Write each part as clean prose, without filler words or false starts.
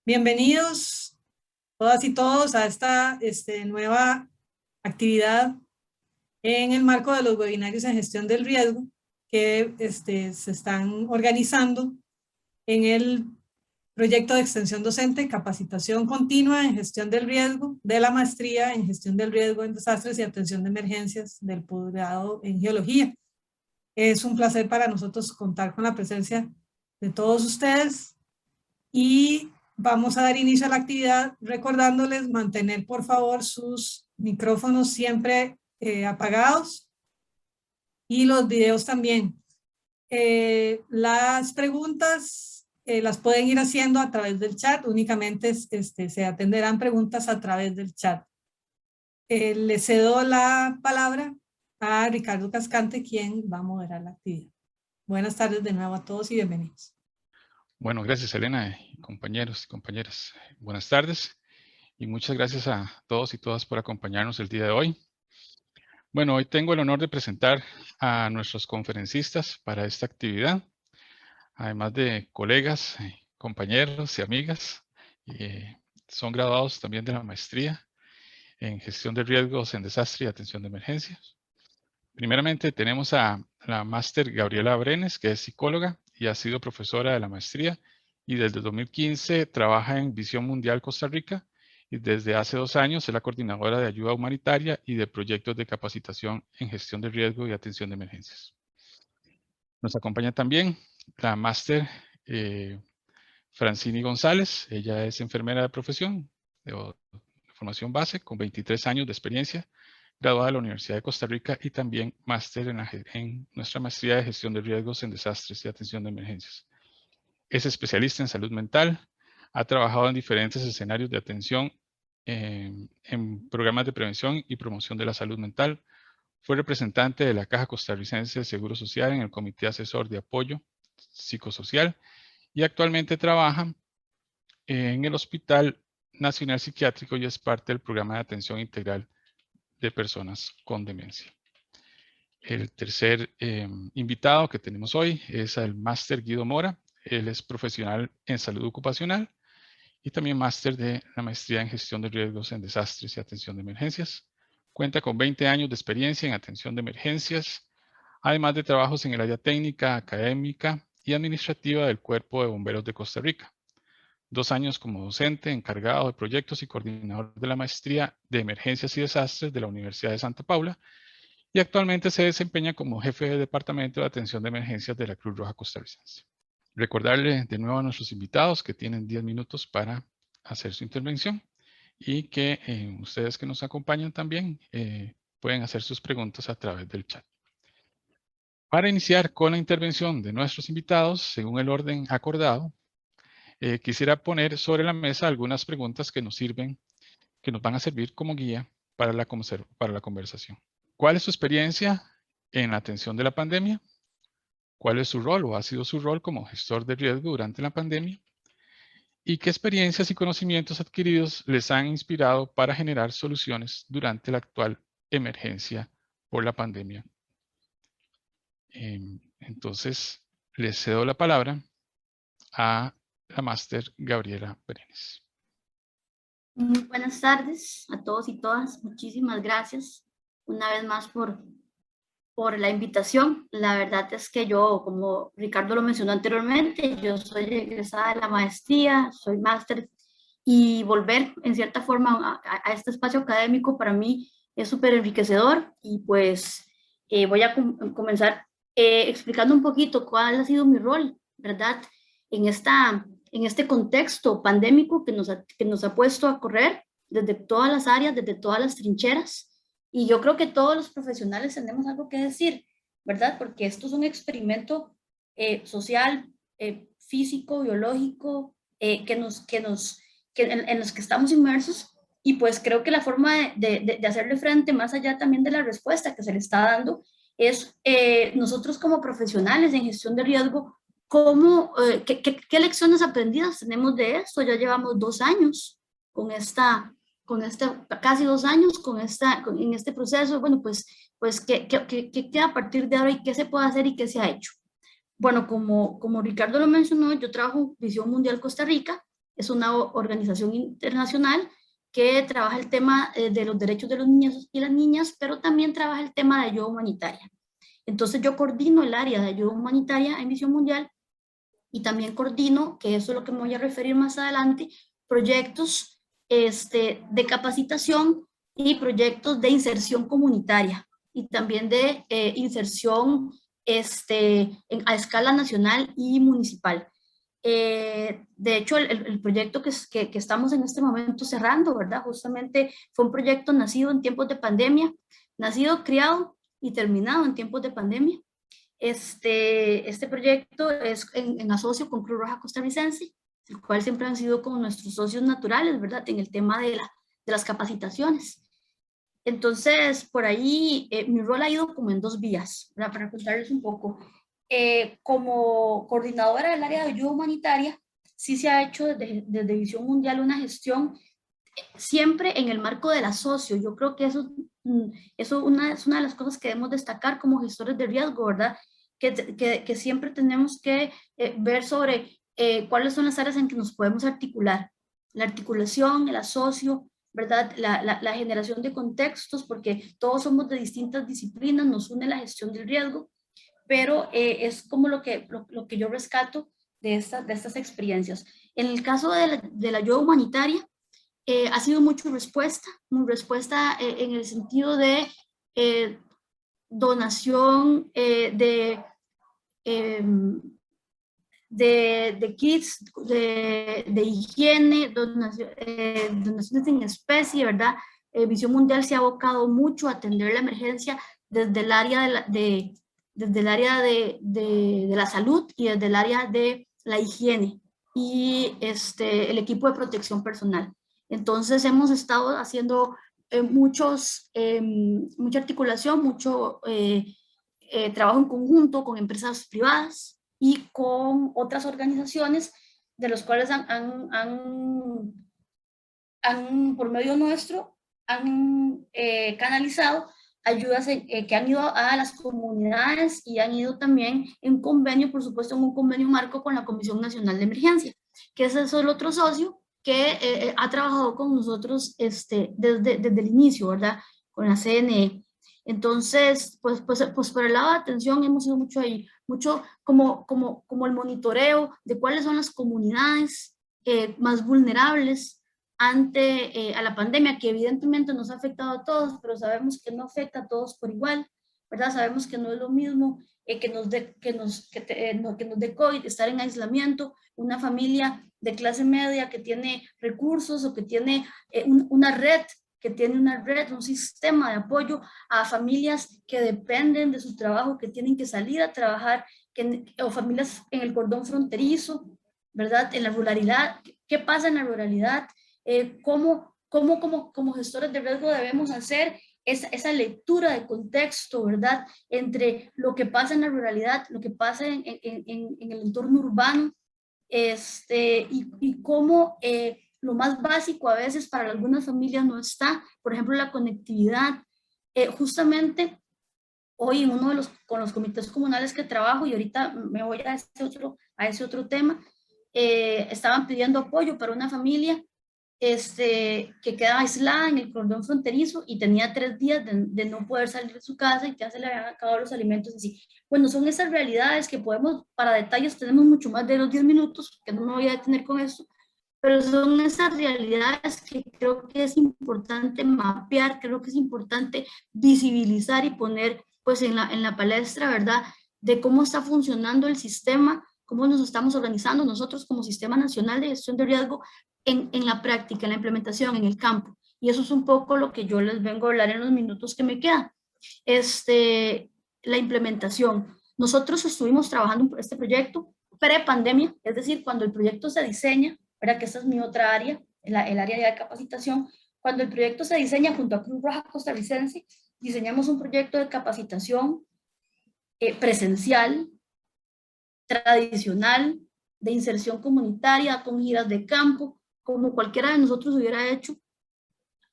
Bienvenidos todas y todos a esta nueva actividad en el marco de los webinarios en gestión del riesgo que se están organizando en el proyecto de extensión docente, capacitación continua en gestión del riesgo, de la maestría en gestión del riesgo en desastres y atención de emergencias del posgrado en geología. Es un placer para nosotros contar con la presencia de todos ustedes y vamos a dar inicio a la actividad recordándoles mantener por favor sus micrófonos siempre apagados y los videos también. Las preguntas las pueden ir haciendo a través del chat, únicamente se atenderán preguntas a través del chat. Le cedo la palabra a Ricardo Cascante, quien va a moderar la actividad. Buenas tardes de nuevo a todos y bienvenidos. Bueno, gracias Elena, compañeros y compañeras. Buenas tardes y muchas gracias a todos y todas por acompañarnos el día de hoy. Bueno, hoy tengo el honor de presentar a nuestros conferencistas para esta actividad, además de colegas, compañeros y amigas. Son graduados también de la maestría en gestión de riesgos en desastre y atención de emergencias. Primeramente tenemos a la máster Gabriela Brenes, que es psicóloga y ha sido profesora de la maestría y desde 2015 trabaja en Visión Mundial Costa Rica y desde hace 2 años es la coordinadora de ayuda humanitaria y de proyectos de capacitación en gestión de riesgo y atención de emergencias. Nos acompaña también la máster Francini González. Ella es enfermera de profesión, de formación base, con 23 años de experiencia, graduada de la Universidad de Costa Rica y también máster en nuestra maestría de gestión de riesgos en desastres y atención de emergencias. Es especialista en salud mental, ha trabajado en diferentes escenarios de atención en programas de prevención y promoción de la salud mental. Fue representante de la Caja Costarricense de Seguro Social en el Comité Asesor de Apoyo Psicosocial y actualmente trabaja en el Hospital Nacional Psiquiátrico y es parte del programa de atención integral de personas con demencia. El tercer invitado que tenemos hoy es el máster Guido Mora. Él es profesional en salud ocupacional y también máster de la maestría en gestión de riesgos en desastres y atención de emergencias. Cuenta con 20 años de experiencia en atención de emergencias, además de trabajos en el área técnica, académica y administrativa del Cuerpo de Bomberos de Costa Rica. 2 años como docente, encargado de proyectos y coordinador de la maestría de emergencias y desastres de la Universidad de Santa Paula y actualmente se desempeña como jefe de departamento de atención de emergencias de la Cruz Roja Costarricense. Recordarle de nuevo a nuestros invitados que tienen 10 minutos para hacer su intervención y que ustedes que nos acompañan también pueden hacer sus preguntas a través del chat. Para iniciar con la intervención de nuestros invitados, según el orden acordado, quisiera poner sobre la mesa algunas preguntas que nos van a servir como guía para la conversación. ¿Cuál es su experiencia en la atención de la pandemia? ¿Cuál es su rol o ha sido su rol como gestor de riesgo durante la pandemia? ¿Y qué experiencias y conocimientos adquiridos les han inspirado para generar soluciones durante la actual emergencia por la pandemia? Entonces, les cedo la palabra a la máster Gabriela Brenes. Muy buenas tardes a todos y todas. Muchísimas gracias una vez más por la invitación. La verdad es que yo, como Ricardo lo mencionó anteriormente, yo soy egresada de la maestría, soy máster y volver en cierta forma a este espacio académico para mí es súper enriquecedor y pues voy a comenzar explicando un poquito cuál ha sido mi rol, ¿verdad? En este contexto pandémico que nos ha puesto a correr desde todas las áreas, desde todas las trincheras. Y yo creo que todos los profesionales tenemos algo que decir, ¿verdad? Porque esto es un experimento social, físico, biológico, en los que estamos inmersos. Y pues creo que la forma de hacerle frente, más allá también de la respuesta que se le está dando, es nosotros como profesionales en gestión de riesgo, ¿qué lecciones aprendidas tenemos de esto? Ya llevamos 2 años casi 2 años en este proceso. Bueno, pues ¿qué queda a partir de ahora y qué se puede hacer y qué se ha hecho? Bueno, como Ricardo lo mencionó, yo trabajo en Visión Mundial Costa Rica Es una organización internacional que trabaja el tema de los derechos de los niños y las niñas, pero también trabaja el tema de ayuda humanitaria. Entonces yo coordino el área de ayuda humanitaria en Visión Mundial y también coordino, que eso es lo que me voy a referir más adelante, proyectos de capacitación y proyectos de inserción comunitaria y también de inserción a escala nacional y municipal. De hecho, el proyecto que estamos en este momento cerrando, ¿verdad? Justamente fue un proyecto nacido en tiempos de pandemia, nacido, criado y terminado en tiempos de pandemia. Este proyecto es en asocio con Cruz Roja Costarricense, el cual siempre han sido como nuestros socios naturales, ¿verdad? En el tema de las capacitaciones. Entonces, por ahí mi rol ha ido como en dos vías, ¿verdad? Para contarles un poco. Como coordinadora del área de ayuda humanitaria, sí se ha hecho desde Visión Mundial una gestión siempre en el marco del asocio. Yo creo que eso es una de las cosas que debemos destacar como gestores de riesgo, ¿verdad? Que siempre tenemos que ver sobre cuáles son las áreas en que nos podemos articular. La articulación, el asocio, ¿verdad? La generación de contextos, porque todos somos de distintas disciplinas, nos une la gestión del riesgo, pero es como lo que yo rescato de estas experiencias. En el caso de la ayuda humanitaria, ha sido mucha respuesta en el sentido de donación de kits, de higiene, donaciones en especie, ¿verdad? Visión Mundial se ha abocado mucho a atender la emergencia desde el área desde el área de la salud y desde el área de la higiene y el equipo de protección personal. Entonces hemos estado haciendo mucha articulación, mucho trabajo en conjunto con empresas privadas y con otras organizaciones de los cuales por medio nuestro han canalizado ayudas que han ido a las comunidades y han ido también en convenio, por supuesto, en un convenio marco con la Comisión Nacional de Emergencia, que ese es el otro socio que ha trabajado con nosotros desde el inicio, ¿verdad? Con la CNE. Entonces, pues por el lado de atención hemos ido mucho ahí, mucho como el monitoreo de cuáles son las comunidades más vulnerables ante a la pandemia, que evidentemente nos ha afectado a todos, pero sabemos que no afecta a todos por igual, ¿verdad? Sabemos que no es lo mismo que nos dé COVID, estar en aislamiento, una familia de clase media que tiene recursos o que tiene una red, un sistema de apoyo a familias que dependen de su trabajo, que tienen que salir a trabajar, o familias en el cordón fronterizo, ¿verdad? En la ruralidad. ¿Qué pasa en la ruralidad? Cómo como gestores de riesgo debemos hacer esa lectura de contexto, ¿verdad? Entre lo que pasa en la ruralidad, lo que pasa en el entorno urbano, y cómo lo más básico a veces para algunas familias no está, por ejemplo, la conectividad. Justamente hoy en con los comités comunales que trabajo, y ahorita me voy a ese otro tema, estaban pidiendo apoyo para una familia que quedaba aislada en el cordón fronterizo y tenía 3 días de no poder salir de su casa y que ya se le habían acabado los alimentos y así. Bueno, son esas realidades que podemos, para detalles tenemos mucho más de los 10 minutos, que no me voy a detener con esto, pero son esas realidades que creo que es importante mapear, creo que es importante visibilizar y poner pues en la palestra, ¿verdad? De cómo está funcionando el sistema, cómo nos estamos organizando nosotros como Sistema Nacional de Gestión de Riesgo en la práctica, en la implementación, en el campo. Y eso es un poco lo que yo les vengo a hablar en los minutos que me quedan. La implementación. Nosotros estuvimos trabajando este proyecto pre-pandemia, es decir, cuando el proyecto se diseña, ¿verdad? Que esta es mi otra área, el área de capacitación. Cuando el proyecto se diseña junto a Cruz Roja Costarricense, diseñamos un proyecto de capacitación presencial, tradicional, de inserción comunitaria, con giras de campo, como cualquiera de nosotros hubiera hecho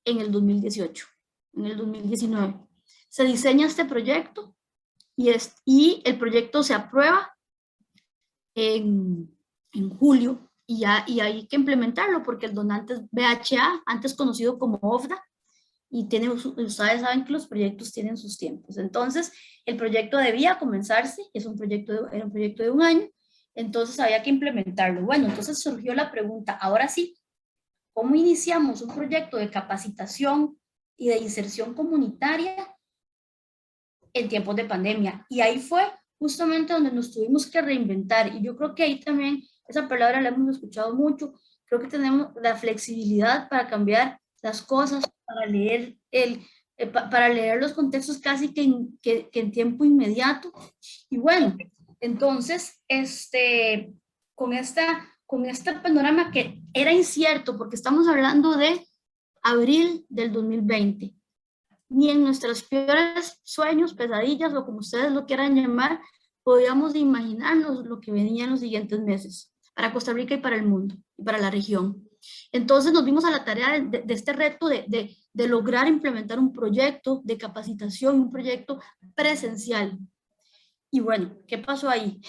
en el 2018, en el 2019. Se diseña este proyecto y el proyecto se aprueba en julio y hay que implementarlo porque el donante es BHA, antes conocido como OFDA, y ustedes saben que los proyectos tienen sus tiempos. Entonces, el proyecto debía comenzarse, era un proyecto de 1 año, entonces había que implementarlo. Bueno, entonces surgió la pregunta, ahora sí, ¿cómo iniciamos un proyecto de capacitación y de inserción comunitaria en tiempos de pandemia? Y ahí fue justamente donde nos tuvimos que reinventar, y yo creo que ahí también, esa palabra la hemos escuchado mucho, creo que tenemos la flexibilidad para cambiar las cosas, para leer los contextos casi que en tiempo inmediato. Y bueno, entonces, con este panorama que era incierto, porque estamos hablando de abril del 2020, ni en nuestros peores sueños, pesadillas o como ustedes lo quieran llamar, podíamos imaginarnos lo que venía en los siguientes meses para Costa Rica y para el mundo y para la región. Entonces nos vimos a la tarea de este reto de lograr implementar un proyecto de capacitación, un proyecto presencial. Y bueno, ¿qué pasó ahí?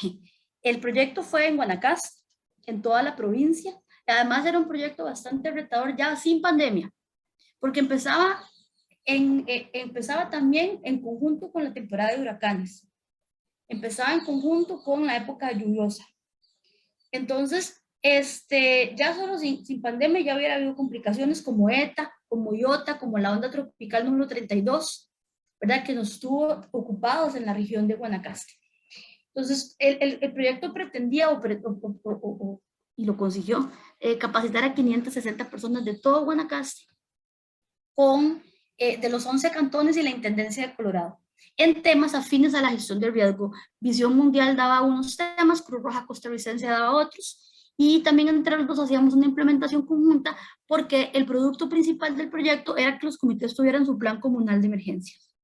El proyecto fue en Guanacaste, en toda la provincia. Además era un proyecto bastante retador ya sin pandemia, porque empezaba también en conjunto con la temporada de huracanes. Empezaba en conjunto con la época lluviosa. Entonces, ya solo sin pandemia ya hubiera habido complicaciones como ETA, como IOTA, como la onda tropical número 32, ¿verdad? Que nos tuvo ocupados en la región de Guanacaste. Entonces, el proyecto pretendía, y lo consiguió, capacitar a 560 personas de todo Guanacaste, de los 11 cantones y la Intendencia de Colorado, en temas afines a la gestión del riesgo. Visión Mundial daba unos temas, Cruz Roja Costarricense daba otros, y también entre los dos hacíamos una implementación conjunta porque el producto principal del proyecto era que los comités tuvieran su plan comunal de emergencias.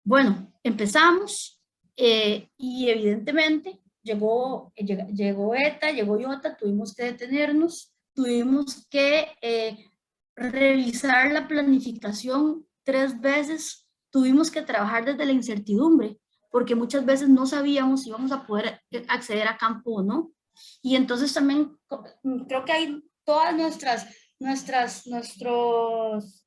Bueno, empezamos y evidentemente llegó ETA, llegó IOTA, tuvimos que detenernos, tuvimos que revisar la planificación 3 veces, tuvimos que trabajar desde la incertidumbre, porque muchas veces no sabíamos si íbamos a poder acceder a campo o no. Y entonces también creo que hay todas nuestros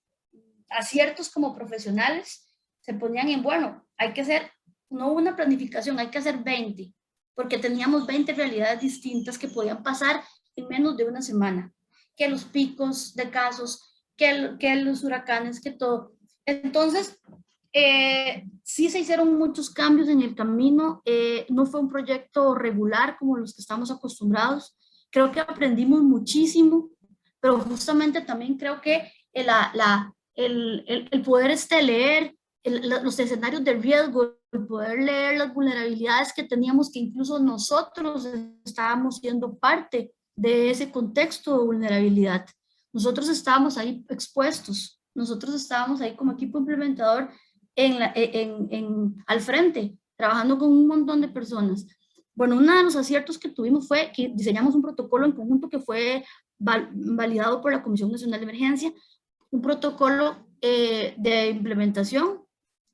aciertos como profesionales se ponían en, bueno, hay que hacer, no una planificación, hay que hacer 20, porque teníamos 20 realidades distintas que podían pasar en menos de una semana, que los picos de casos, que los huracanes, que todo. Entonces, sí se hicieron muchos cambios en el camino, no fue un proyecto regular como los que estamos acostumbrados, creo que aprendimos muchísimo, pero justamente también creo que el poder leer los escenarios de riesgo, el poder leer las vulnerabilidades que teníamos, que incluso nosotros estábamos siendo parte de ese contexto de vulnerabilidad. Nosotros estábamos ahí expuestos, nosotros estábamos ahí como equipo implementador al frente, trabajando con un montón de personas. Bueno, uno de los aciertos que tuvimos fue que diseñamos un protocolo en conjunto que fue validado por la Comisión Nacional de Emergencia, un protocolo de implementación,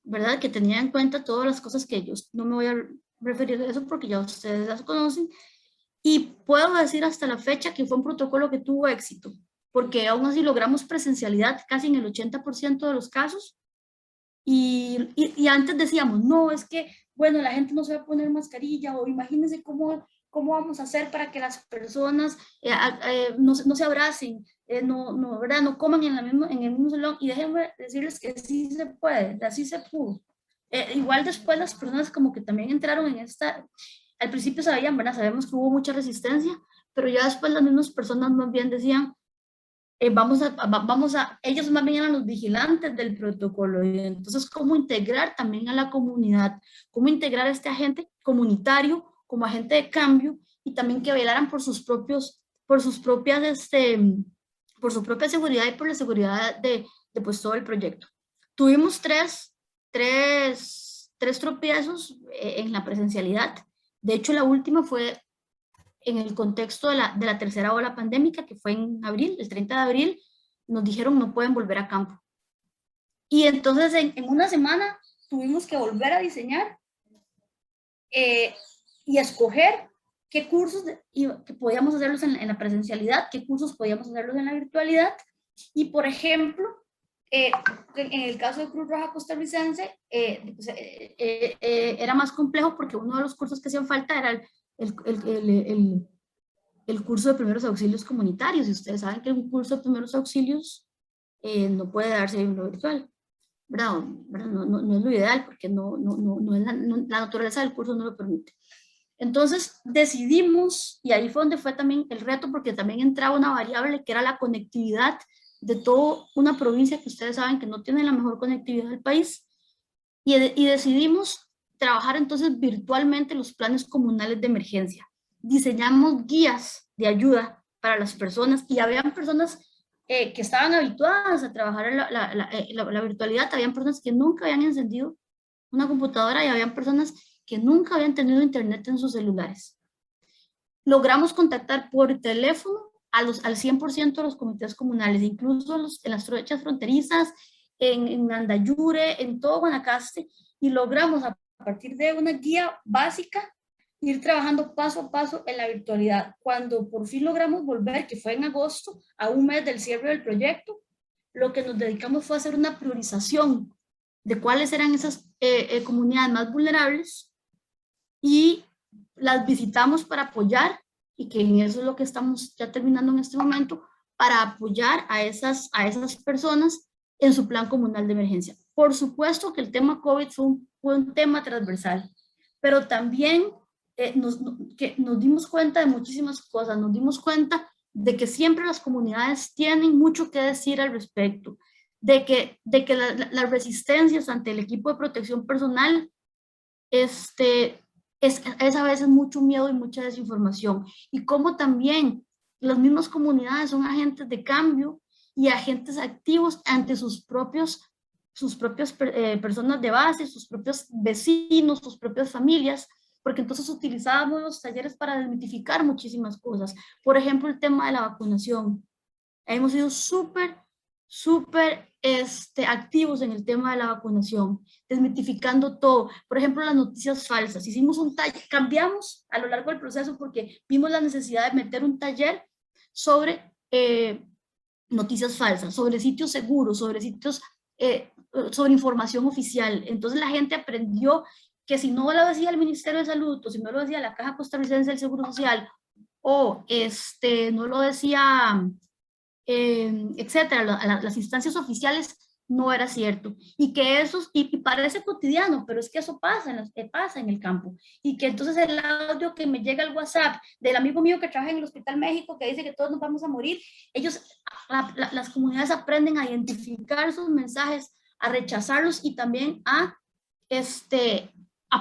¿verdad? Que tenía en cuenta todas las cosas que yo no me voy a referir a eso porque ya ustedes las conocen. Y puedo decir hasta la fecha que fue un protocolo que tuvo éxito, porque aún así logramos presencialidad casi en el 80% de los casos. Y antes decíamos, no, es que, bueno, la gente no se va a poner mascarilla, o imagínense cómo vamos a hacer para que las personas no se abracen, ¿verdad? No coman en el mismo salón. Y déjenme decirles que sí se puede, así se pudo. Igual después las personas como que también entraron en al principio sabían, ¿verdad? Sabemos que hubo mucha resistencia, pero ya después las mismas personas más bien decían, ellos más bien eran los vigilantes del protocolo. Y entonces, ¿cómo integrar también a la comunidad? ¿Cómo integrar a este agente comunitario como agente de cambio y también que velaran por su propia seguridad y por la seguridad de pues todo el proyecto? Tuvimos tres tropiezos en la presencialidad. De hecho, la última fue en el contexto de la tercera ola pandémica, que fue en abril, el 30 de abril, nos dijeron no pueden volver a campo. Y entonces en una semana tuvimos que volver a diseñar y escoger qué cursos que podíamos hacerlos en la presencialidad, qué cursos podíamos hacerlos en la virtualidad. Y, por ejemplo, en el caso de Cruz Roja Costarricense, era más complejo porque uno de los cursos que hacían falta era el curso de primeros auxilios comunitarios. Y ustedes saben que un curso de primeros auxilios no puede darse en lo virtual. ¿Verdad? No es lo ideal porque la naturaleza del curso no lo permite. Entonces decidimos, y ahí fue donde fue también el reto, porque también entraba una variable que era la conectividad de toda una provincia que ustedes saben que no tiene la mejor conectividad del país, y decidimos trabajar entonces virtualmente los planes comunales de emergencia. Diseñamos guías de ayuda para las personas, y habían personas que estaban habituadas a trabajar en la virtualidad, habían personas que nunca habían encendido una computadora y habían personas que nunca habían tenido internet en sus celulares. Logramos contactar por teléfono al 100% de los comités comunales, incluso en las brechas fronterizas, en Andayure, en todo Guanacaste, y logramos a partir de una guía básica ir trabajando paso a paso en la virtualidad. Cuando por fin logramos volver, que fue en agosto, a un mes del cierre del proyecto, lo que nos dedicamos fue a hacer una priorización de cuáles eran esas comunidades más vulnerables, y las visitamos para apoyar, y que en eso es lo que estamos ya terminando en este momento, para apoyar a esas personas en su plan comunal de emergencia. Por supuesto que el tema COVID fue un tema transversal, pero también nos dimos cuenta de muchísimas cosas. Nos dimos cuenta de que siempre las comunidades tienen mucho que decir al respecto, de que las resistencias ante el equipo de protección personal es a veces mucho miedo y mucha desinformación, y como también las mismas comunidades son agentes de cambio y agentes activos ante sus propias personas de base, sus propios vecinos, sus propias familias, porque entonces utilizábamos los talleres para desmitificar muchísimas cosas. Por ejemplo, el tema de la vacunación. Hemos sido súper activos en el tema de la vacunación, desmitificando todo. Por ejemplo, las noticias falsas. Hicimos un taller, cambiamos a lo largo del proceso porque vimos la necesidad de meter un taller sobre noticias falsas, sobre sitios seguros, sobre sitios, sobre información oficial. Entonces la gente aprendió que si no lo decía el Ministerio de Salud, o si no lo decía la Caja Costarricense del Seguro Social, o no lo decía etcétera, las instancias oficiales, no era cierto. Y que eso, y parece cotidiano, pero es que eso pasa en el campo. Y que entonces el audio que me llega al WhatsApp del amigo mío que trabaja en el Hospital México, que dice que todos nos vamos a morir, las comunidades aprenden a identificar esos mensajes, a rechazarlos, y también a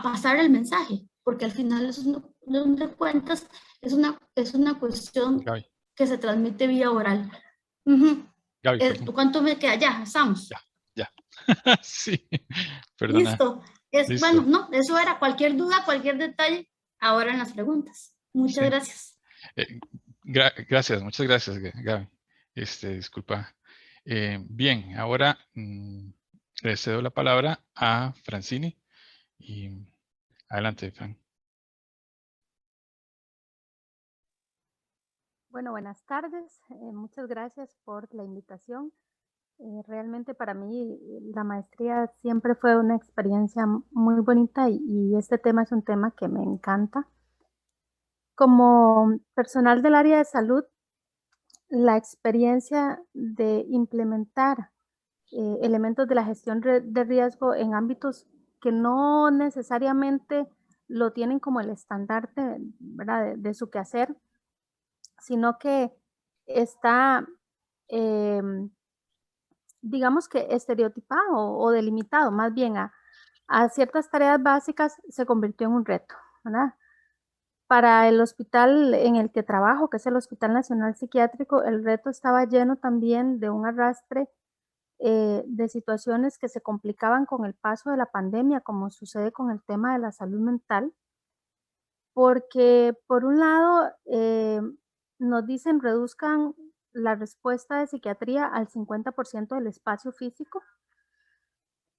pasar el mensaje, porque al final eso no de cuentas es una cuestión Gaby. que se transmite vía oral. Gaby, ¿Cuánto me queda? Ya, estamos. Ya. Sí, perdona. Listo. Listo. Bueno, no, eso era. Cualquier duda, cualquier detalle, ahora en las preguntas. Muchas gracias. Gracias, muchas gracias, Gaby. Disculpa. Bien, ahora le cedo la palabra a Francini. Y adelante, Fran. Bueno, buenas tardes. Muchas gracias por la invitación. Realmente para mí la maestría siempre fue una experiencia muy bonita, y este tema es un tema que me encanta. Como personal del área de salud, la experiencia de implementar elementos de la gestión de riesgo en ámbitos que no necesariamente lo tienen como el estandarte, ¿verdad?, de su quehacer, sino que está, digamos que estereotipado o delimitado más bien a ciertas tareas básicas, se convirtió en un reto, ¿verdad? Para el hospital en el que trabajo, que es el Hospital Nacional Psiquiátrico, el reto estaba lleno también de un arrastre de situaciones que se complicaban con el paso de la pandemia, como sucede con el tema de la salud mental, porque por un lado nos dicen reduzcan la respuesta de psiquiatría al 50% del espacio físico,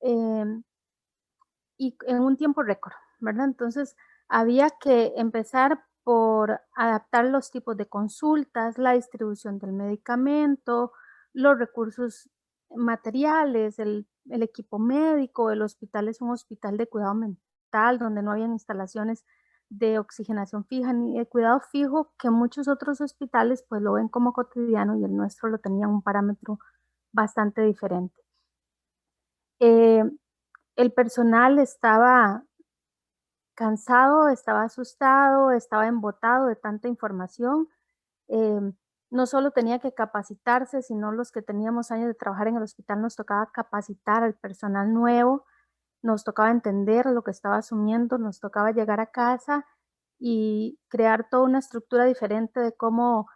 y en un tiempo récord, ¿verdad? Entonces había que empezar por adaptar los tipos de consultas, la distribución del medicamento, los recursos materiales, el equipo médico. El hospital es un hospital de cuidado mental donde no habían instalaciones de oxigenación fija ni de cuidado fijo, que muchos otros hospitales pues lo ven como cotidiano, y el nuestro lo tenía un parámetro bastante diferente. El personal estaba cansado, estaba asustado, estaba embotado de tanta información. No solo tenía que capacitarse, sino los que teníamos años de trabajar en el hospital nos tocaba capacitar al personal nuevo, nos tocaba entender lo que estaba asumiendo, nos tocaba llegar a casa y crear toda una estructura diferente de cómo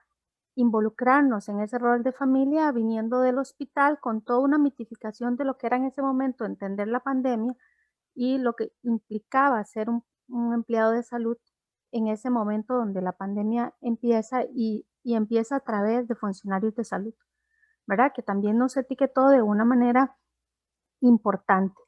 involucrarnos en ese rol de familia, viniendo del hospital con toda una mitificación de lo que era en ese momento entender la pandemia y lo que implicaba ser un empleado de salud en ese momento donde la pandemia empieza y empieza a través de funcionarios de salud, ¿verdad? Que también nos etiquetó de una manera importante.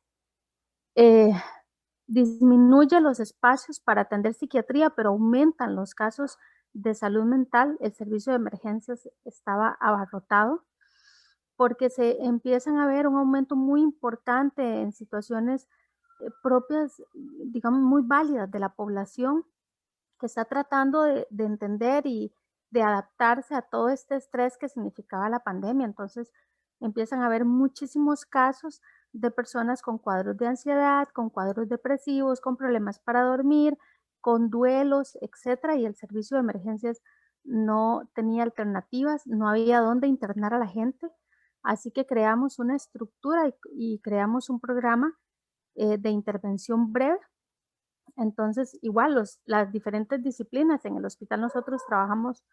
Disminuye los espacios para atender psiquiatría, pero aumentan los casos de salud mental. El servicio de emergencias estaba abarrotado porque se empiezan a ver un aumento muy importante en situaciones propias, digamos, muy válidas de la población que está tratando de entender y de adaptarse a todo este estrés que significaba la pandemia. Entonces empiezan a haber muchísimos casos de personas con cuadros de ansiedad, con cuadros depresivos, con problemas para dormir, con duelos, etcétera, y el servicio de emergencias no tenía alternativas, no había dónde internar a la gente. Así que creamos una estructura y creamos un programa de intervención breve. Entonces, igual las diferentes disciplinas en el hospital, nosotros trabajamos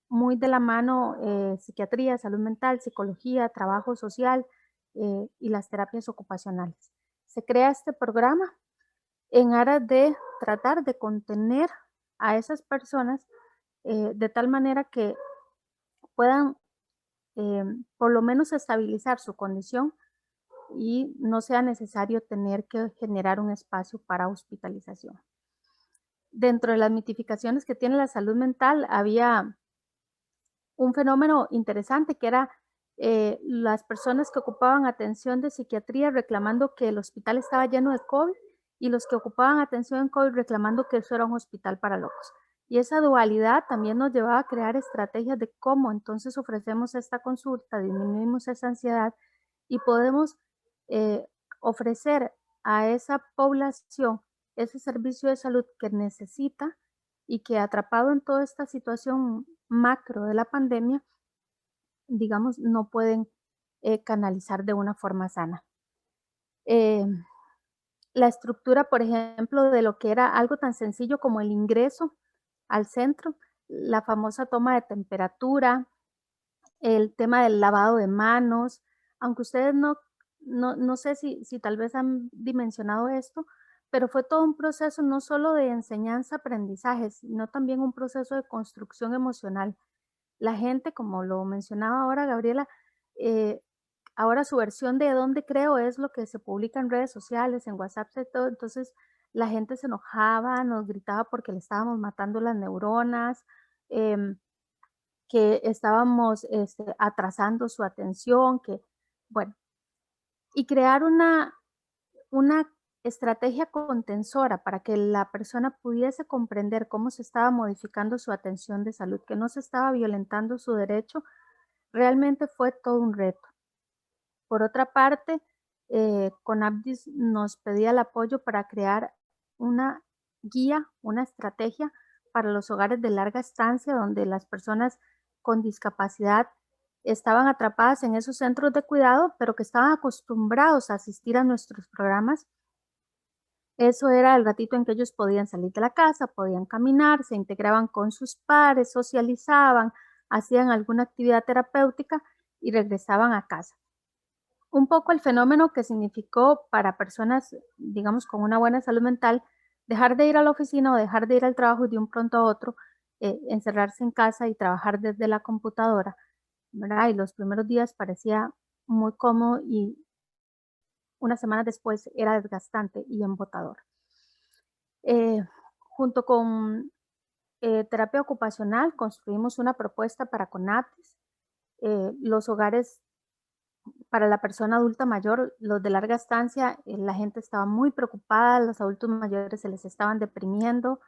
muy de la mano, psiquiatría, salud mental, psicología, trabajo social y las terapias ocupacionales. Se crea este programa en aras de tratar de contener a esas personas de tal manera que puedan por lo menos estabilizar su condición y no sea necesario tener que generar un espacio para hospitalización. Dentro de las mitificaciones que tiene la salud mental había un fenómeno interesante que era las personas que ocupaban atención de psiquiatría reclamando que el hospital estaba lleno de COVID, y los que ocupaban atención en COVID reclamando que eso era un hospital para locos. Y esa dualidad también nos llevaba a crear estrategias de cómo entonces ofrecemos esta consulta, disminuimos esa ansiedad y podemos ofrecer a esa población ese servicio de salud que necesita y que, atrapado en toda esta situación macro de la pandemia, digamos, no pueden canalizar de una forma sana. La estructura, por ejemplo, de lo que era algo tan sencillo como el ingreso al centro, la famosa toma de temperatura, el tema del lavado de manos, aunque ustedes no sé si tal vez han dimensionado esto, pero fue todo un proceso no solo de enseñanza-aprendizaje, sino también un proceso de construcción emocional. La gente, como lo mencionaba ahora Gabriela, ahora su versión de dónde creo es lo que se publica en redes sociales, en WhatsApp y todo. Entonces la gente se enojaba, nos gritaba porque le estábamos matando las neuronas, que estábamos atrasando su atención, que bueno, y crear una estrategia contensora para que la persona pudiese comprender cómo se estaba modificando su atención de salud, que no se estaba violentando su derecho, realmente fue todo un reto. Por otra parte, CONAPDIS nos pedía el apoyo para crear una guía, una estrategia para los hogares de larga estancia, donde las personas con discapacidad estaban atrapadas en esos centros de cuidado, pero que estaban acostumbrados a asistir a nuestros programas. Eso era el ratito en que ellos podían salir de la casa, podían caminar, se integraban con sus pares, socializaban, hacían alguna actividad terapéutica y regresaban a casa. Un poco el fenómeno que significó para personas, digamos, con una buena salud mental, dejar de ir a la oficina o dejar de ir al trabajo y de un pronto a otro, encerrarse en casa y trabajar desde la computadora, ¿verdad? Y los primeros días parecía muy cómodo y unas semanas después era desgastante y embotador. Junto con terapia ocupacional, construimos una propuesta para CONAPTES. Los hogares para la persona adulta mayor, los de larga estancia, la gente estaba muy preocupada, los adultos mayores se les estaban deprimiendo.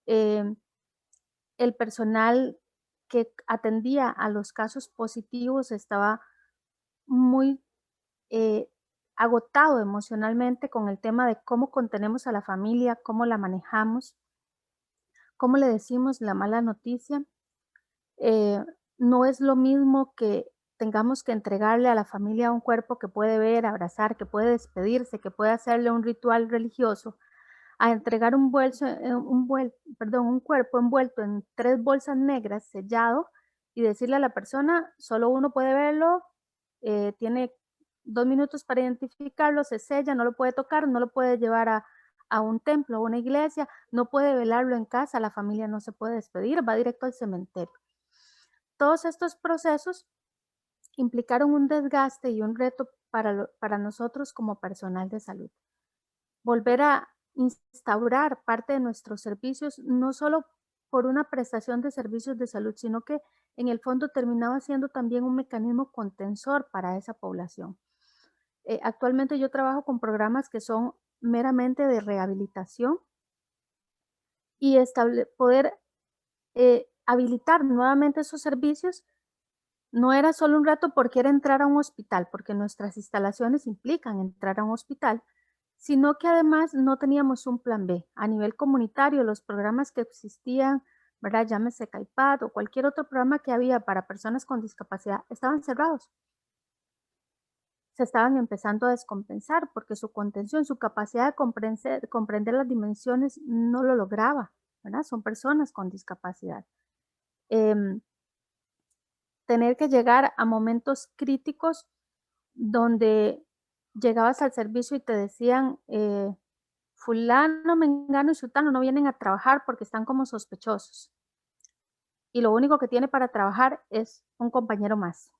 El personal que atendía a los casos positivos estaba muy agotado emocionalmente con el tema de cómo contenemos a la familia, cómo la manejamos, cómo le decimos la mala noticia. No es lo mismo que tengamos que entregarle a la familia un cuerpo que puede ver, abrazar, que puede despedirse, que puede hacerle un ritual religioso, a entregar un cuerpo envuelto en 3 bolsas negras, sellado, y decirle a la persona, solo uno puede verlo, tiene 2 minutos para identificarlo, se sella, no lo puede tocar, no lo puede llevar a un templo, a una iglesia, no puede velarlo en casa, la familia no se puede despedir, va directo al cementerio. Todos estos procesos implicaron un desgaste y un reto para nosotros como personal de salud. Volver a instaurar parte de nuestros servicios, no solo por una prestación de servicios de salud, sino que en el fondo terminaba siendo también un mecanismo contensor para esa población. Actualmente yo trabajo con programas que son meramente de rehabilitación y poder habilitar nuevamente esos servicios no era solo un reto porque era entrar a un hospital, porque nuestras instalaciones implican entrar a un hospital, sino que además no teníamos un plan B. A nivel comunitario, los programas que existían, ¿verdad? Llámese CAIPAD o cualquier otro programa que había para personas con discapacidad, estaban cerrados. Se estaban empezando a descompensar porque su contención, su capacidad de comprender las dimensiones no lo lograba, ¿verdad? Son personas con discapacidad. Tener que llegar a momentos críticos donde llegabas al servicio y te decían, fulano, mengano y sutano no vienen a trabajar porque están como sospechosos. Y lo único que tiene para trabajar es un compañero más,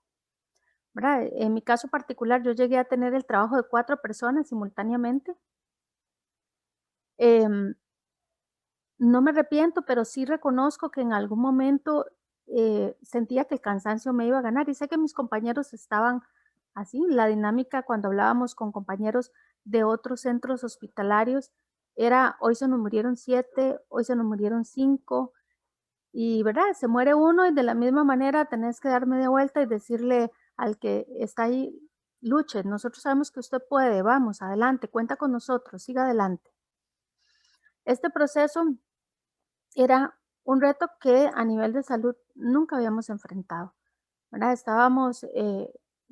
¿verdad? En mi caso particular, yo llegué a tener el trabajo de 4 personas simultáneamente. No me arrepiento, pero sí reconozco que en algún momento sentía que el cansancio me iba a ganar y sé que mis compañeros estaban así. La dinámica cuando hablábamos con compañeros de otros centros hospitalarios era, hoy se nos murieron 7, hoy se nos murieron 5 y, ¿verdad? Se muere uno y de la misma manera tenés que dar media vuelta y decirle al que está ahí, luche, nosotros sabemos que usted puede, vamos, adelante, cuenta con nosotros, siga adelante. Este proceso era un reto que a nivel de salud nunca habíamos enfrentado, ¿verdad?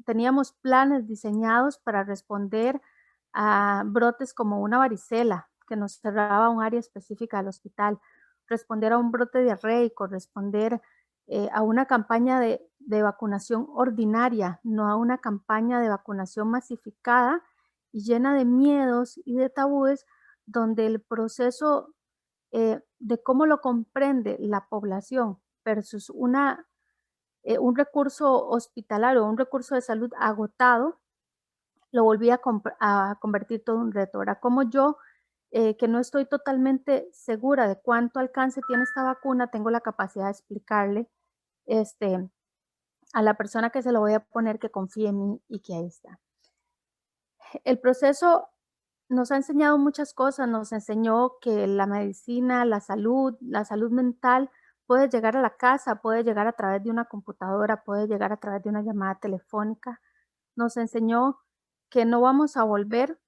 Teníamos planes diseñados para responder a brotes como una varicela que nos cerraba un área específica del hospital, responder a un brote diarreico, responder a una campaña de vacunación ordinaria, no a una campaña de vacunación masificada y llena de miedos y de tabúes, donde el proceso de cómo lo comprende la población versus un recurso hospitalario o un recurso de salud agotado, lo volví a convertir todo un reto. Ahora, como yo, que no estoy totalmente segura de cuánto alcance tiene esta vacuna, tengo la capacidad de explicarle a la persona que se lo voy a poner que confíe en mí y que ahí está. El proceso nos ha enseñado muchas cosas, nos enseñó que la medicina, la salud mental puede llegar a la casa, puede llegar a través de una computadora, puede llegar a través de una llamada telefónica. Nos enseñó que no vamos a volver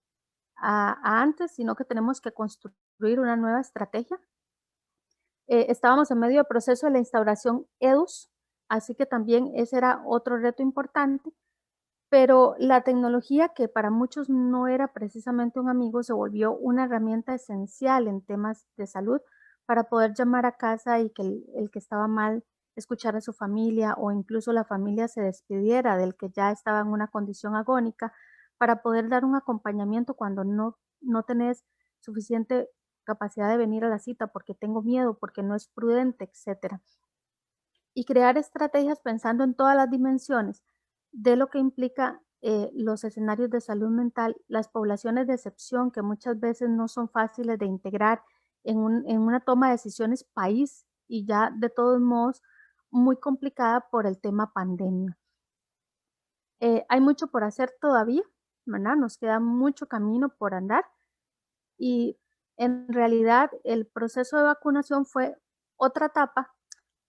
a antes, sino que tenemos que construir una nueva estrategia. Estábamos en medio del proceso de la instauración EDUS, así que también ese era otro reto importante. Pero la tecnología, que para muchos no era precisamente un amigo, se volvió una herramienta esencial en temas de salud para poder llamar a casa y que el que estaba mal escuchara a su familia o incluso la familia se despidiera del que ya estaba en una condición agónica para poder dar un acompañamiento cuando no tenés suficiente capacidad de venir a la cita porque tengo miedo, porque no es prudente, etc. Y crear estrategias pensando en todas las dimensiones de lo que implica los escenarios de salud mental, las poblaciones de excepción que muchas veces no son fáciles de integrar en una toma de decisiones país y ya de todos modos muy complicada por el tema pandemia. Hay mucho por hacer todavía, ¿verdad? Nos queda mucho camino por andar y en realidad el proceso de vacunación fue otra etapa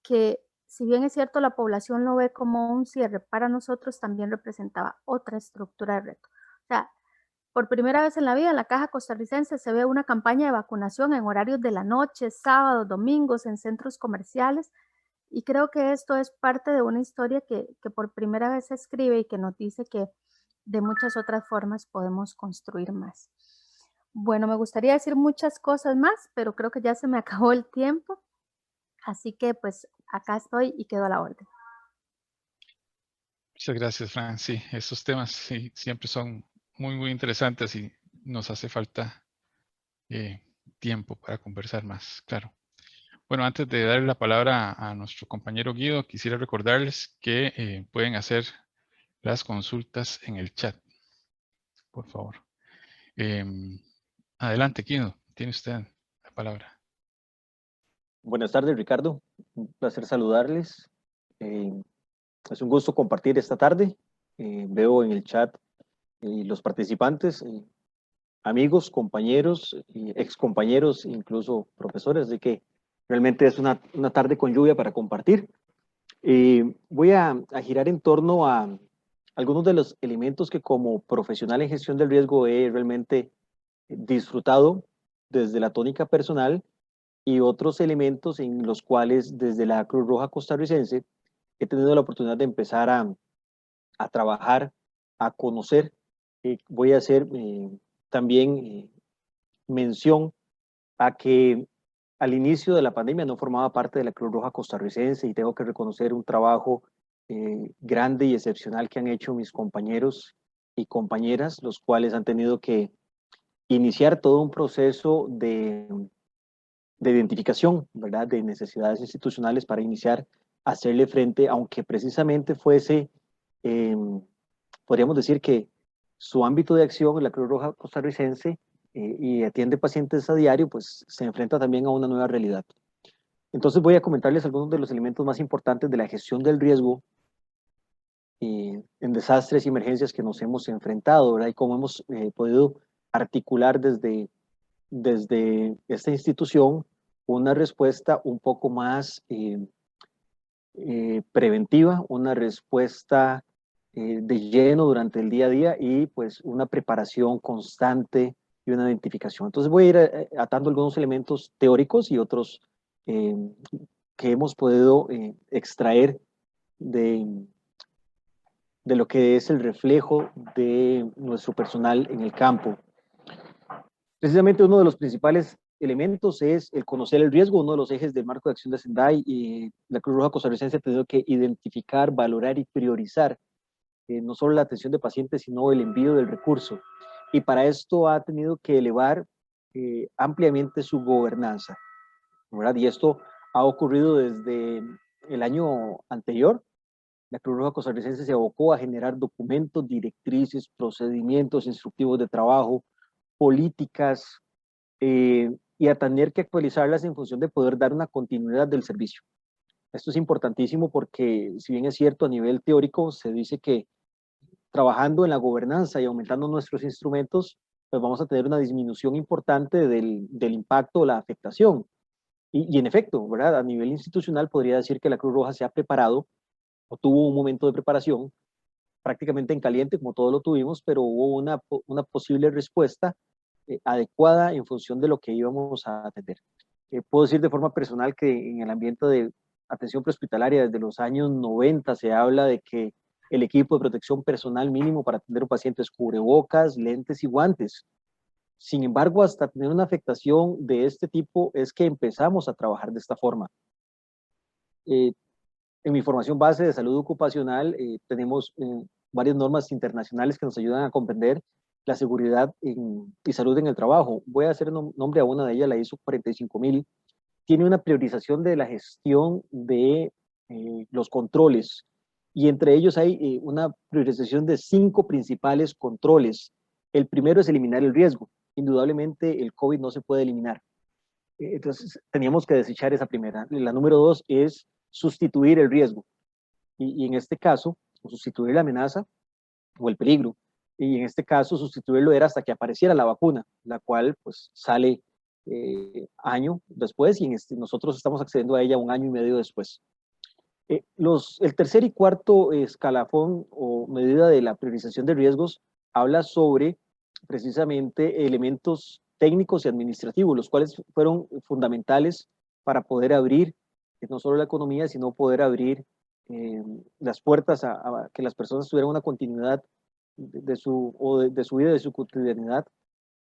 que, si bien es cierto, la población lo ve como un cierre, para nosotros también representaba otra estructura de reto. O sea, por primera vez en la vida en la Caja Costarricense se ve una campaña de vacunación en horarios de la noche, sábados, domingos, en centros comerciales, y creo que esto es parte de una historia que por primera vez se escribe y que nos dice que de muchas otras formas podemos construir más. Bueno, me gustaría decir muchas cosas más, pero creo que ya se me acabó el tiempo. Así que pues acá estoy y quedo a la orden. Muchas gracias, Fran. Sí, estos temas sí, siempre son muy interesantes y nos hace falta tiempo para conversar más, claro. Bueno, antes de darle la palabra a nuestro compañero Guido, quisiera recordarles que pueden hacer las consultas en el chat, por favor. Adelante, Guido, tiene usted la palabra. Buenas tardes, Ricardo. Un placer saludarles. Es un gusto compartir esta tarde. Veo en el chat los participantes, amigos, compañeros, excompañeros, incluso profesores, así que realmente es una tarde con lluvia para compartir. Voy a girar en torno a algunos de los elementos que como profesional en gestión del riesgo he realmente disfrutado desde la tónica personal y otros elementos en los cuales desde la Cruz Roja Costarricense he tenido la oportunidad de empezar a trabajar, a conocer. Voy a hacer también mención a que al inicio de la pandemia no formaba parte de la Cruz Roja Costarricense y tengo que reconocer un trabajo grande y excepcional que han hecho mis compañeros y compañeras, los cuales han tenido que iniciar todo un proceso de identificación, ¿verdad? De necesidades institucionales para iniciar a hacerle frente, aunque precisamente fuese, podríamos decir que su ámbito de acción, la Cruz Roja Costarricense, y atiende pacientes a diario, pues se enfrenta también a una nueva realidad. Entonces voy a comentarles algunos de los elementos más importantes de la gestión del riesgo en desastres y emergencias que nos hemos enfrentado, ¿verdad? Y cómo hemos podido articular desde esta institución una respuesta un poco más preventiva, una respuesta de lleno durante el día a día y pues una preparación constante y una identificación. Entonces voy a ir atando algunos elementos teóricos y otros que hemos podido extraer de lo que es el reflejo de nuestro personal en el campo. Precisamente uno de los principales elementos es el conocer el riesgo, uno de los ejes del marco de acción de Sendai, y la Cruz Roja Costarricense ha tenido que identificar, valorar y priorizar no solo la atención de pacientes, sino el envío del recurso. Y para esto ha tenido que elevar ampliamente su gobernanza, ¿verdad? Y esto ha ocurrido desde el año anterior. La Cruz Roja Costarricense se abocó a generar documentos, directrices, procedimientos instructivos de trabajo, políticas, y a tener que actualizarlas en función de poder dar una continuidad del servicio. Esto es importantísimo porque, si bien es cierto, a nivel teórico se dice que trabajando en la gobernanza y aumentando nuestros instrumentos, pues vamos a tener una disminución importante del impacto o la afectación. Y en efecto, ¿verdad? A nivel institucional podría decir que la Cruz Roja se ha preparado o tuvo un momento de preparación prácticamente en caliente, como todos lo tuvimos, pero hubo una posible respuesta adecuada en función de lo que íbamos a atender. Puedo decir de forma personal que en el ambiente de atención prehospitalaria desde los años 90 se habla de que el equipo de protección personal mínimo para atender a un paciente es cubrebocas, lentes y guantes. Sin embargo, hasta tener una afectación de este tipo es que empezamos a trabajar de esta forma. En mi formación base de salud ocupacional tenemos varias normas internacionales que nos ayudan a comprender la seguridad y salud en el trabajo. Voy a hacer nombre a una de ellas, la ISO 45000. Tiene una priorización de la gestión de los controles y entre ellos hay una priorización de 5 principales controles. El primero es eliminar el riesgo. Indudablemente el COVID no se puede eliminar. Entonces teníamos que desechar esa primera. La número 2 es sustituir el riesgo. Y en este caso, sustituir la amenaza o el peligro. Y en este caso, sustituirlo era hasta que apareciera la vacuna, la cual pues sale año después y nosotros estamos accediendo a ella un año y medio después. El tercer y cuarto escalafón o medida de la priorización de riesgos habla sobre precisamente elementos técnicos y administrativos, los cuales fueron fundamentales para poder abrir no solo la economía, sino poder abrir las puertas a que las personas tuvieran una continuidad de su vida, de su cotidianidad,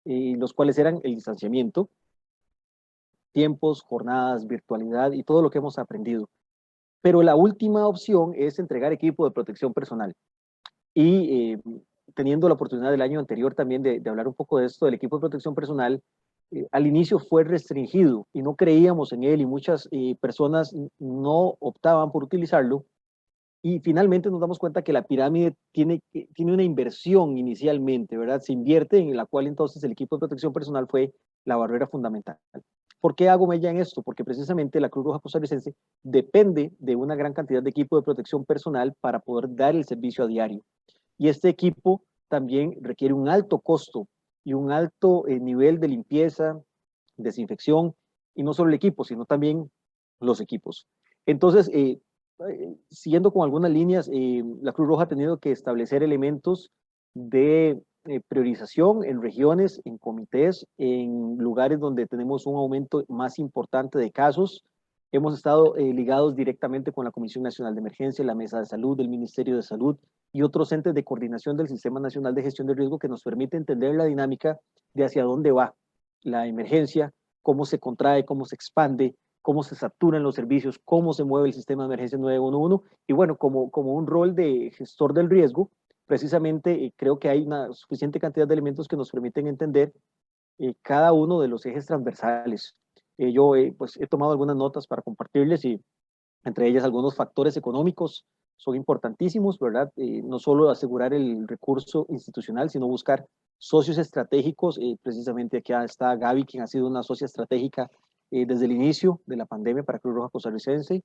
y los cuales eran el distanciamiento, tiempos, jornadas, virtualidad y todo lo que hemos aprendido. Pero la última opción es entregar equipo de protección personal. Y teniendo la oportunidad del año anterior también de hablar un poco de esto, del equipo de protección personal, al inicio fue restringido y no creíamos en él y muchas personas no optaban por utilizarlo. Y finalmente nos damos cuenta que la pirámide tiene una inversión inicialmente, ¿verdad? Se invierte en la cual entonces el equipo de protección personal fue la barrera fundamental. ¿Por qué hago mella en esto? Porque precisamente la Cruz Roja Costarricense depende de una gran cantidad de equipo de protección personal para poder dar el servicio a diario. Y este equipo también requiere un alto costo y un alto nivel de limpieza, desinfección, y no solo el equipo, sino también los equipos. Entonces, siguiendo con algunas líneas, la Cruz Roja ha tenido que establecer elementos de priorización en regiones, en comités, en lugares donde tenemos un aumento más importante de casos. Hemos estado ligados directamente con la Comisión Nacional de Emergencia, la Mesa de Salud, el Ministerio de Salud y otros entes de coordinación del Sistema Nacional de Gestión de Riesgo que nos permite entender la dinámica de hacia dónde va la emergencia, cómo se contrae, cómo se expande, cómo se saturan los servicios, cómo se mueve el sistema de emergencia 911. Y bueno, como un rol de gestor del riesgo, precisamente creo que hay una suficiente cantidad de elementos que nos permiten entender cada uno de los ejes transversales. Yo pues he tomado algunas notas para compartirles y entre ellas algunos factores económicos son importantísimos, ¿verdad? No solo asegurar el recurso institucional, sino buscar socios estratégicos. Precisamente aquí está Gaby, quien ha sido una socia estratégica desde el inicio de la pandemia para Cruz Roja Costarricense.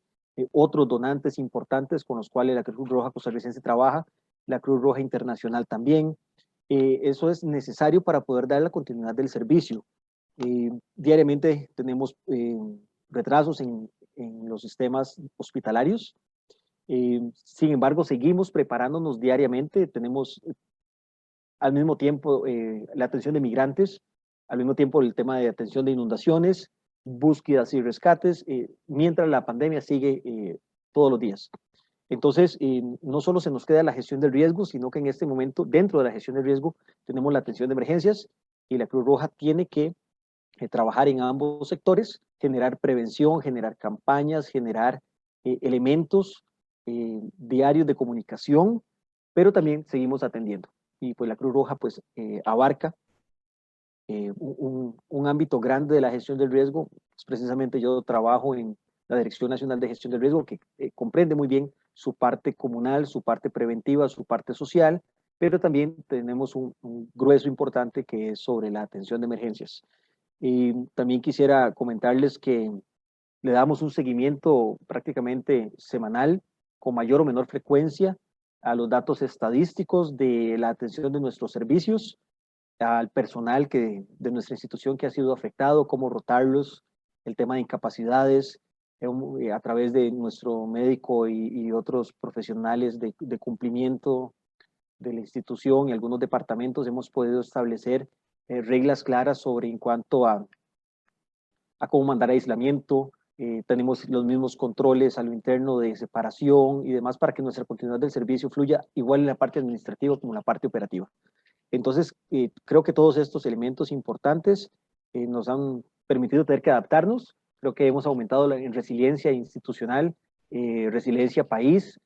Otros donantes importantes con los cuales la Cruz Roja Costarricense trabaja, la Cruz Roja Internacional también. Eso es necesario para poder dar la continuidad del servicio. Diariamente tenemos retrasos en los sistemas hospitalarios. Sin embargo, seguimos preparándonos diariamente. Tenemos al mismo tiempo la atención de migrantes, al mismo tiempo el tema de atención de inundaciones, búsquedas y rescates, mientras la pandemia sigue todos los días. Entonces, no solo se nos queda la gestión del riesgo, sino que en este momento, dentro de la gestión del riesgo, tenemos la atención de emergencias y la Cruz Roja tiene que trabajar en ambos sectores, generar prevención, generar campañas, generar elementos diarios de comunicación, pero también seguimos atendiendo. Y pues la Cruz Roja pues abarca un ámbito grande de la gestión del riesgo. Pues, precisamente yo trabajo en la Dirección Nacional de Gestión del Riesgo, que comprende muy bien su parte comunal, su parte preventiva, su parte social, pero también tenemos un grueso importante que es sobre la atención de emergencias. Y también quisiera comentarles que le damos un seguimiento prácticamente semanal, con mayor o menor frecuencia, a los datos estadísticos de la atención de nuestros servicios, al personal de nuestra institución que ha sido afectado, cómo rotarlos, el tema de incapacidades, a través de nuestro médico y otros profesionales de cumplimiento de la institución y algunos departamentos hemos podido establecer reglas claras sobre en cuanto a cómo mandar aislamiento. Tenemos los mismos controles a lo interno de separación y demás para que nuestra continuidad del servicio fluya igual en la parte administrativa como en la parte operativa. Entonces, creo que todos estos elementos importantes nos han permitido tener que adaptarnos. Creo que hemos aumentado en resiliencia institucional, resiliencia país.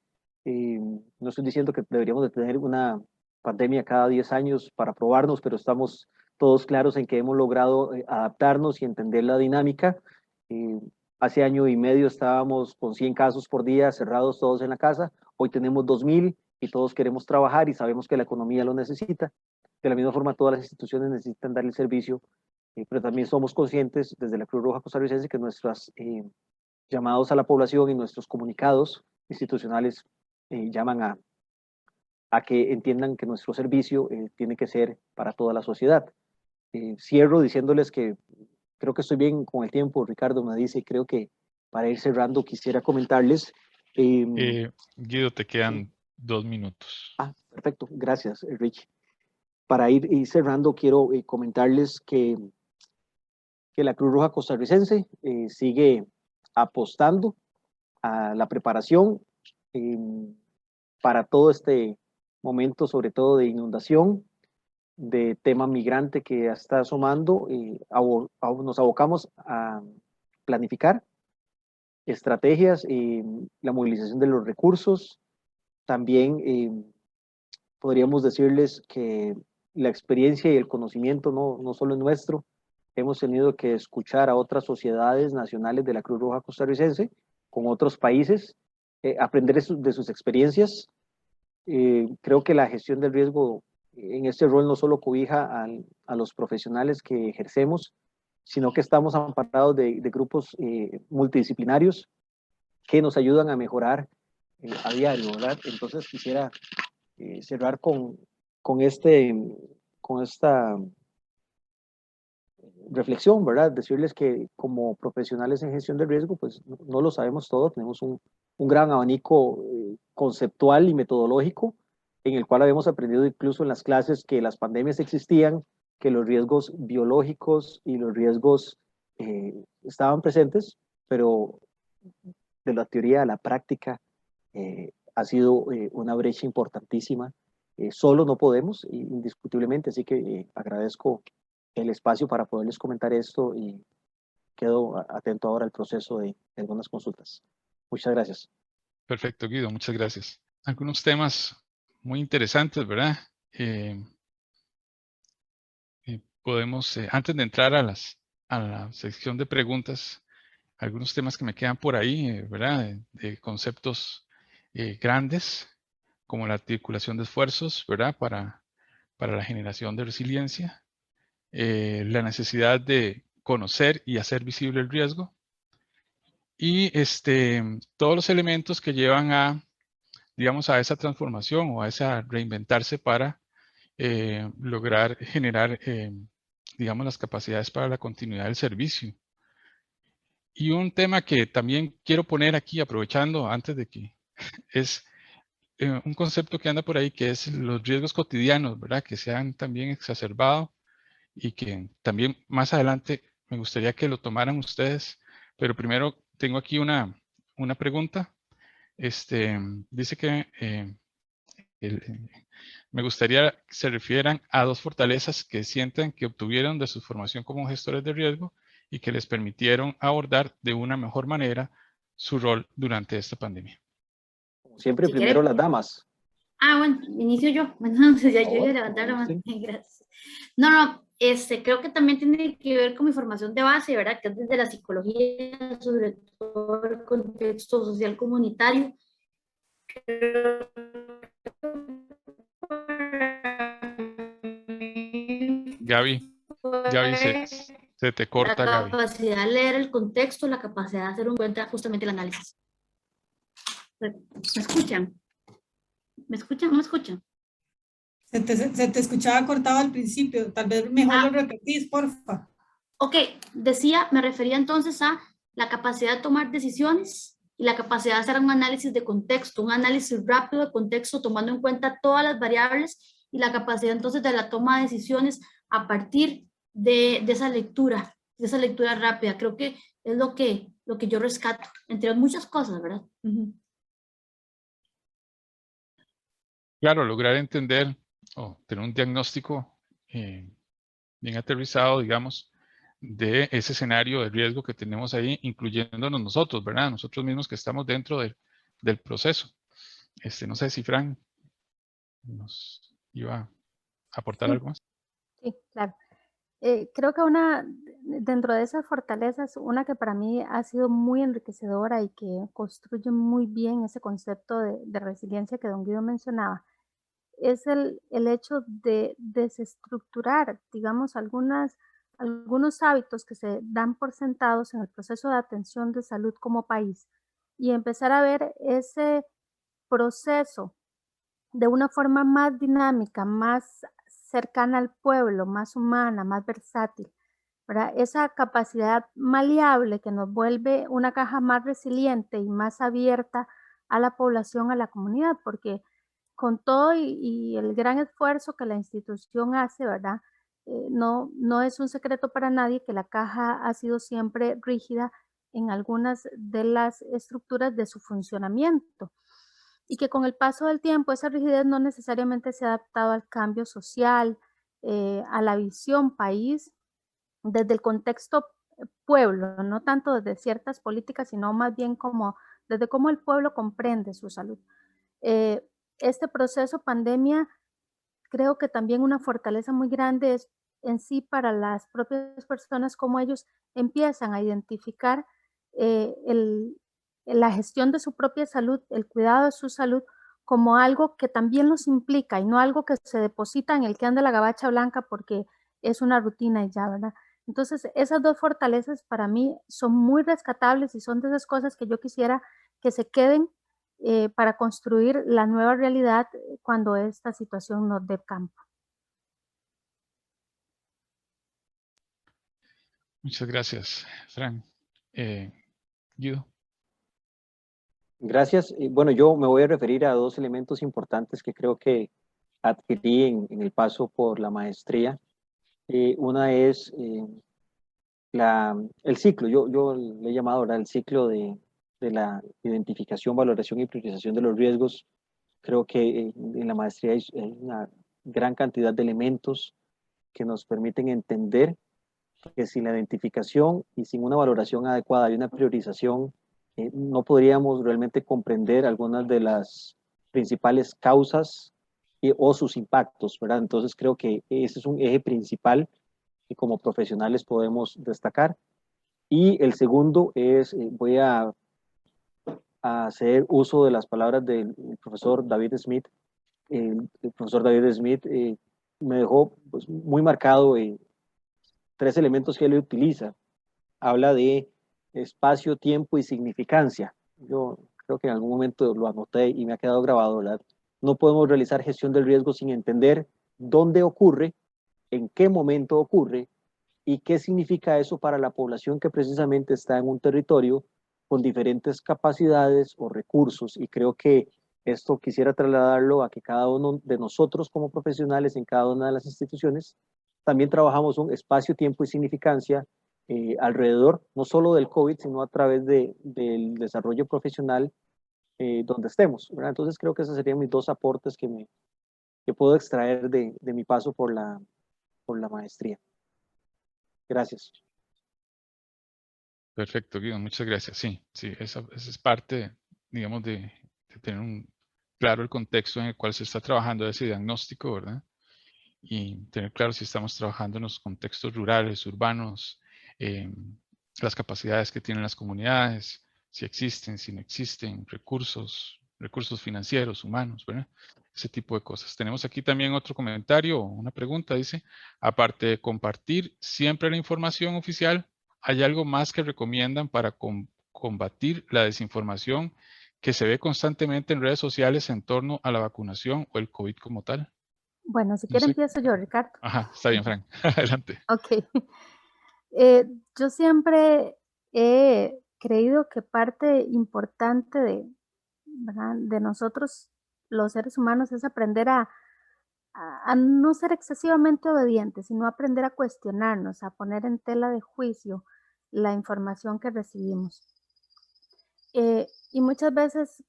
No estoy diciendo que deberíamos de tener una pandemia cada 10 años para probarnos, pero estamos todos claros en que hemos logrado adaptarnos y entender la dinámica. Hace año y medio estábamos con 100 casos por día, cerrados todos en la casa. Hoy tenemos 2.000 y todos queremos trabajar y sabemos que la economía lo necesita. De la misma forma, todas las instituciones necesitan dar el servicio pero también somos conscientes desde la Cruz Roja Costarricense que nuestros llamados a la población y nuestros comunicados institucionales llaman a que entiendan que nuestro servicio tiene que ser para toda la sociedad. Cierro diciéndoles que creo que estoy bien con el tiempo, Ricardo me dice, y creo que para ir cerrando quisiera comentarles. Guido, te quedan 2 minutos. Perfecto, gracias, Rich. Para ir cerrando, quiero comentarles que la Cruz Roja Costarricense sigue apostando a la preparación para todo este momento, sobre todo de inundación, de tema migrante que está asomando. Nos abocamos a planificar estrategias y la movilización de los recursos. También podríamos decirles que la experiencia y el conocimiento no solo es nuestro, hemos tenido que escuchar a otras sociedades nacionales de la Cruz Roja Costarricense, con otros países, aprender de sus experiencias. Creo que la gestión del riesgo en este rol no solo cobija a los profesionales que ejercemos, sino que estamos amparados de grupos multidisciplinarios que nos ayudan a mejorar a diario, ¿verdad? Entonces quisiera cerrar con esta reflexión, ¿verdad? Decirles que como profesionales en gestión de riesgo, pues no lo sabemos todo, tenemos un gran abanico conceptual y metodológico en el cual habíamos aprendido incluso en las clases que las pandemias existían, que los riesgos biológicos y los riesgos estaban presentes, pero de la teoría a la práctica ha sido una brecha importantísima. Solo no podemos, indiscutiblemente, así que agradezco el espacio para poderles comentar esto y quedo atento ahora al proceso de algunas consultas. Muchas gracias. Perfecto, Guido, muchas gracias. Algunos temas muy interesantes, ¿verdad? Podemos, antes de entrar a la sección de preguntas, algunos temas que me quedan por ahí, ¿verdad? De conceptos grandes, como la articulación de esfuerzos, ¿verdad? Para la generación de resiliencia, la necesidad de conocer y hacer visible el riesgo, y todos los elementos que llevan a, digamos, a esa transformación o a esa reinventarse para lograr generar, digamos, las capacidades para la continuidad del servicio. Y un tema que también quiero poner aquí, aprovechando antes de que, es un concepto que anda por ahí, que es los riesgos cotidianos, ¿verdad? Que se han también exacerbado y que también más adelante me gustaría que lo tomaran ustedes. Pero primero tengo aquí una pregunta. Dice que me gustaría que se refieran a 2 fortalezas que sientan que obtuvieron de su formación como gestores de riesgo y que les permitieron abordar de una mejor manera su rol durante esta pandemia. Como siempre, Si primero quiere. las damas. Bueno, inicio yo. Bueno, entonces ya yo iba a levantar la mano. Sí. Gracias. No, creo que también tiene que ver con mi formación de base, ¿verdad? Que es desde la psicología, sobre todo el contexto social comunitario. Gaby, se te corta, la Gaby. capacidad de leer el contexto, la capacidad de hacer un cuenta justamente el análisis. ¿Me escuchan? ¿Me escuchan? ¿No me escuchan? Se te escuchaba cortado al principio, tal vez mejor lo repetís, porfa. Ok, me refería entonces a la capacidad de tomar decisiones y la capacidad de hacer un análisis de contexto, un análisis rápido de contexto, tomando en cuenta todas las variables y la capacidad entonces de la toma de decisiones a partir de esa lectura rápida. Creo que es lo que yo rescato, entre muchas cosas, ¿verdad? Claro, lograr entender o tener un diagnóstico bien aterrizado, digamos, de ese escenario de riesgo que tenemos ahí, incluyéndonos nosotros, ¿verdad? Nosotros mismos que estamos dentro del proceso. No sé si Fran nos iba a aportar algo más. Sí, claro. Creo que dentro de esas fortalezas, una que para mí ha sido muy enriquecedora y que construye muy bien ese concepto de resiliencia que don Guido mencionaba, es el hecho de desestructurar, digamos, algunas algunos hábitos que se dan por sentados en el proceso de atención de salud como país y empezar a ver ese proceso de una forma más dinámica, más cercana al pueblo, más humana, más versátil, ¿verdad? Esa capacidad maleable que nos vuelve una caja más resiliente y más abierta a la población, a la comunidad, porque con todo y el gran esfuerzo que la institución hace, ¿verdad? No es un secreto para nadie que la caja ha sido siempre rígida en algunas de las estructuras de su funcionamiento y que con el paso del tiempo esa rigidez no necesariamente se ha adaptado al cambio social, a la visión país, desde el contexto pueblo, no tanto desde ciertas políticas, sino más bien como desde cómo el pueblo comprende su salud. Este proceso pandemia, creo que también una fortaleza muy grande es en sí para las propias personas, cómo ellos empiezan a identificar la gestión de su propia salud, el cuidado de su salud, como algo que también los implica y no algo que se deposita en el que anda la gabacha blanca porque es una rutina y ya, ¿verdad? Entonces, esas dos fortalezas para mí son muy rescatables y son de esas cosas que yo quisiera que se queden para construir la nueva realidad cuando esta situación nos dé campo. Muchas gracias, Fran. Guido. Gracias. Bueno, yo me voy a referir a dos elementos importantes que creo que adquirí en el paso por la maestría. Una es el ciclo, yo le he llamado ahora el ciclo de la identificación, valoración y priorización de los riesgos. Creo que en la maestría hay una gran cantidad de elementos que nos permiten entender que sin la identificación y sin una valoración adecuada y una priorización, no podríamos realmente comprender algunas de las principales causas o sus impactos, ¿verdad? Entonces creo que ese es un eje principal que como profesionales podemos destacar. Y el segundo es, voy a hacer uso de las palabras del profesor David Smith. El profesor David Smith me dejó pues, muy marcado tres elementos que él utiliza. Habla de espacio, tiempo y significancia. Yo creo que en algún momento lo anoté y me ha quedado grabado, ¿verdad? No podemos realizar gestión del riesgo sin entender dónde ocurre, en qué momento ocurre y qué significa eso para la población que precisamente está en un territorio con diferentes capacidades o recursos. Y creo que esto quisiera trasladarlo a que cada uno de nosotros como profesionales en cada una de las instituciones también trabajamos un espacio, tiempo y significancia alrededor, no solo del COVID, sino a través del desarrollo profesional donde estemos, ¿verdad? Entonces creo que esos serían mis dos aportes que puedo extraer de mi paso por la maestría. Gracias. Perfecto, Guido, muchas gracias. Sí, esa es parte, digamos, de tener claro el contexto en el cual se está trabajando ese diagnóstico, ¿verdad? Y tener claro si estamos trabajando en los contextos rurales, urbanos, las capacidades que tienen las comunidades, si existen, si no existen, recursos financieros, humanos, ¿verdad? Ese tipo de cosas. Tenemos aquí también otro comentario, una pregunta, dice, aparte de compartir siempre la información oficial, ¿hay algo más que recomiendan para combatir la desinformación que se ve constantemente en redes sociales en torno a la vacunación o el COVID como tal? Bueno, si No quiere sé. empiezo yo, Ricardo. Ajá, está bien, Frank. Adelante. Ok. Yo siempre he creído que parte importante ¿verdad? De nosotros, los seres humanos, es aprender a no ser excesivamente obedientes, sino aprender a cuestionarnos, a poner en tela de juicio la información que recibimos. Y muchas veces,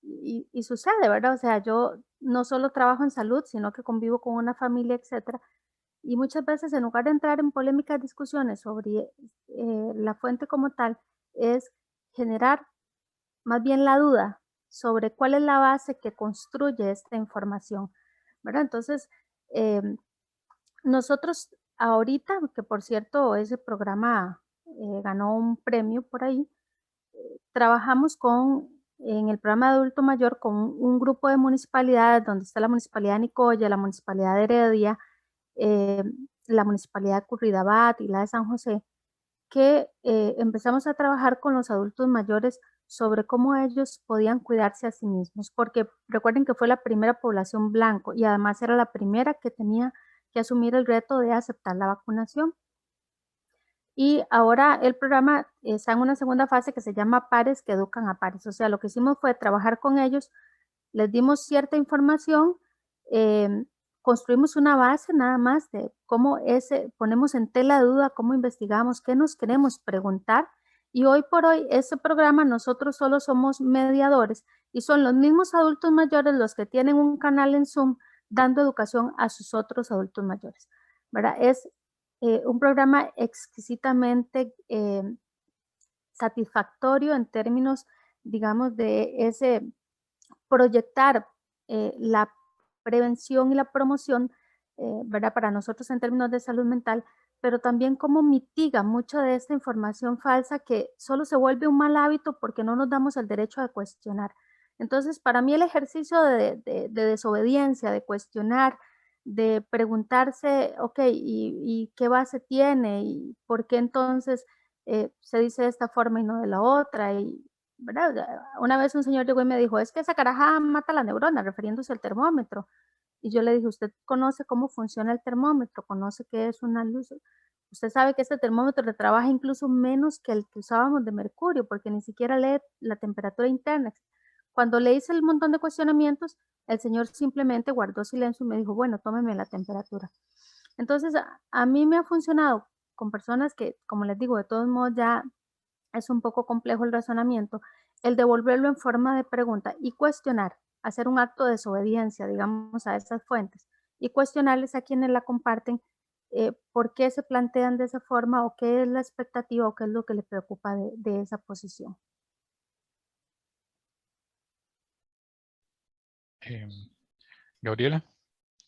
y sucede, ¿verdad? O sea, yo no solo trabajo en salud, sino que convivo con una familia, etcétera. Y muchas veces, en lugar de entrar en polémicas discusiones sobre la fuente como tal, es generar más bien la duda sobre cuál es la base que construye esta información, ¿verdad? Entonces, nosotros ahorita, que por cierto ese programa ganó un premio por ahí, trabajamos en el programa de adulto mayor con un grupo de municipalidades donde está la municipalidad de Nicoya, la municipalidad de Heredia, la Municipalidad de Curridabat y la de San José, que empezamos a trabajar con los adultos mayores sobre cómo ellos podían cuidarse a sí mismos, porque recuerden que fue la primera población blanco y además era la primera que tenía que asumir el reto de aceptar la vacunación. Y ahora el programa está en una segunda fase que se llama Pares que educan a pares. O sea, lo que hicimos fue trabajar con ellos, les dimos cierta información, construimos una base nada más de cómo ponemos en tela de duda, cómo investigamos, qué nos queremos preguntar. Y hoy por hoy, ese programa nosotros solo somos mediadores y son los mismos adultos mayores los que tienen un canal en Zoom dando educación a sus otros adultos mayores, ¿verdad? Es un programa exquisitamente satisfactorio en términos, digamos, de ese proyectar la prevención y la promoción, ¿verdad? Para nosotros en términos de salud mental, pero también cómo mitiga mucha de esta información falsa que solo se vuelve un mal hábito porque no nos damos el derecho de cuestionar. Entonces, para mí el ejercicio de desobediencia, de cuestionar, de preguntarse, ok, ¿y qué base tiene? ¿Y por qué entonces se dice de esta forma y no de la otra? Y, ¿verdad? Una vez un señor llegó y me dijo, es que esa caraja mata la neurona, refiriéndose al termómetro. Y yo le dije, ¿usted conoce cómo funciona el termómetro? ¿Conoce qué es una luz? Usted sabe que este termómetro le trabaja incluso menos que el que usábamos de mercurio, porque ni siquiera lee la temperatura interna. Cuando le hice el montón de cuestionamientos, el señor simplemente guardó silencio y me dijo, bueno, tómeme la temperatura. Entonces, a mí me ha funcionado con personas que, como les digo, de todos modos ya es un poco complejo el razonamiento, el devolverlo en forma de pregunta y cuestionar, hacer un acto de desobediencia, digamos, a esas fuentes y cuestionarles a quienes la comparten por qué se plantean de esa forma o qué es la expectativa o qué es lo que les preocupa de esa posición. Gabriela.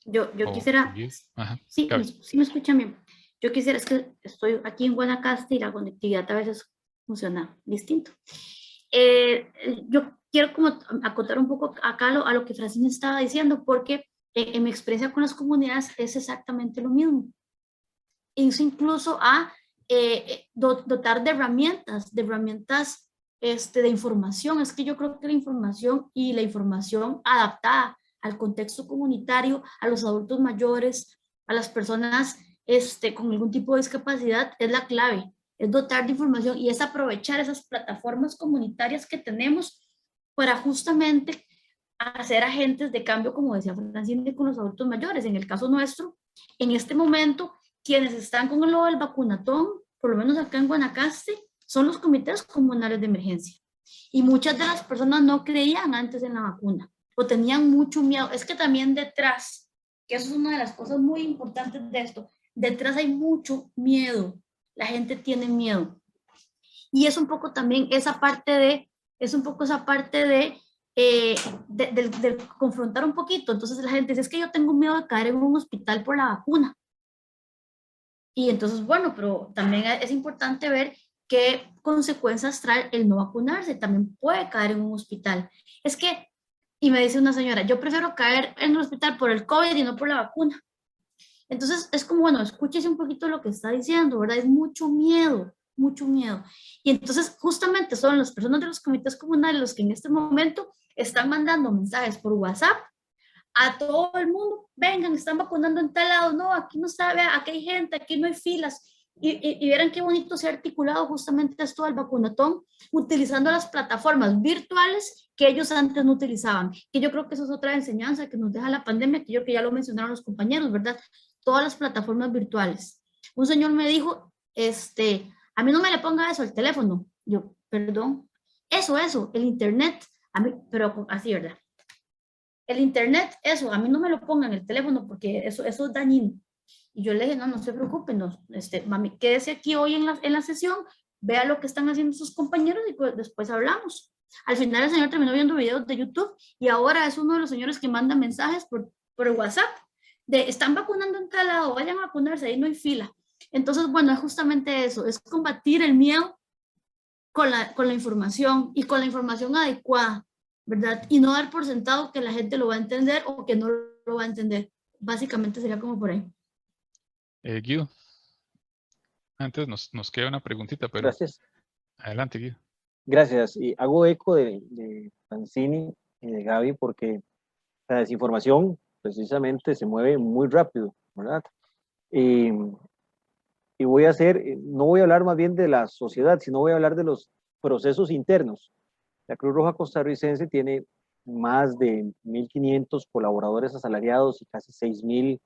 Yo quisiera, sí, sí me escuchan bien. Yo quisiera, es que estoy aquí en Guanacaste y la conectividad a veces funciona distinto. Yo quiero como acotar un poco acá a lo que Francine estaba diciendo, porque en mi experiencia con las comunidades es exactamente lo mismo. Eso incluso a dotar de herramientas de información. Es que yo creo que la información y la información adaptada al contexto comunitario, a los adultos mayores, a las personas con algún tipo de discapacidad, es la clave. Es dotar de información y es aprovechar esas plataformas comunitarias que tenemos para justamente hacer agentes de cambio, como decía Francine, con los adultos mayores. En el caso nuestro, en este momento, quienes están con lo del vacunatón, por lo menos acá en Guanacaste, son los comités comunales de emergencia. Y muchas de las personas no creían antes en la vacuna o tenían mucho miedo. Es que también detrás, que eso es una de las cosas muy importantes de esto, detrás hay mucho miedo. La gente tiene miedo. Y es un poco también esa parte de confrontar un poquito. Entonces la gente dice, es que yo tengo miedo de caer en un hospital por la vacuna. Y entonces, bueno, pero también es importante ver qué consecuencias trae el no vacunarse. También puede caer en un hospital. Es que, y me dice una señora, yo prefiero caer en el hospital por el COVID y no por la vacuna. Entonces, es como, bueno, escúchese un poquito lo que está diciendo, ¿verdad? Es mucho miedo, mucho miedo. Y entonces, justamente son las personas de los comités comunales los que en este momento están mandando mensajes por WhatsApp a todo el mundo, vengan, están vacunando en tal lado, no, aquí no está, vea, aquí hay gente, aquí no hay filas, y verán qué bonito se ha articulado justamente esto del vacunatón, utilizando las plataformas virtuales que ellos antes no utilizaban, que yo creo que eso es otra enseñanza que nos deja la pandemia, que yo que ya lo mencionaron los compañeros, ¿verdad? Todas las plataformas virtuales. Un señor me dijo, a mí no me le ponga eso al teléfono, yo, perdón, eso, el internet, a mí, pero así, ¿verdad? El internet, eso, a mí no me lo pongan en el teléfono porque eso es dañino. Y yo le dije, no se preocupen, no, mami, quédese aquí hoy en la sesión, vea lo que están haciendo sus compañeros y después hablamos. Al final el señor terminó viendo videos de YouTube y ahora es uno de los señores que manda mensajes por WhatsApp de están vacunando en tal lado, vayan a vacunarse, ahí no hay fila. Entonces, bueno, es justamente eso, es combatir el miedo con la información y con la información adecuada, ¿verdad? Y no dar por sentado que la gente lo va a entender o que no lo va a entender. Básicamente sería como por ahí. Guido, antes nos queda una preguntita, pero Gracias. adelante, Guido. Gracias. Y hago eco de Francini y de Gaby porque la desinformación precisamente se mueve muy rápido, ¿verdad? Y voy a hacer, no voy a hablar más bien de la sociedad, sino voy a hablar de los procesos internos. La Cruz Roja Costarricense tiene más de 1.500 colaboradores asalariados y casi 6.000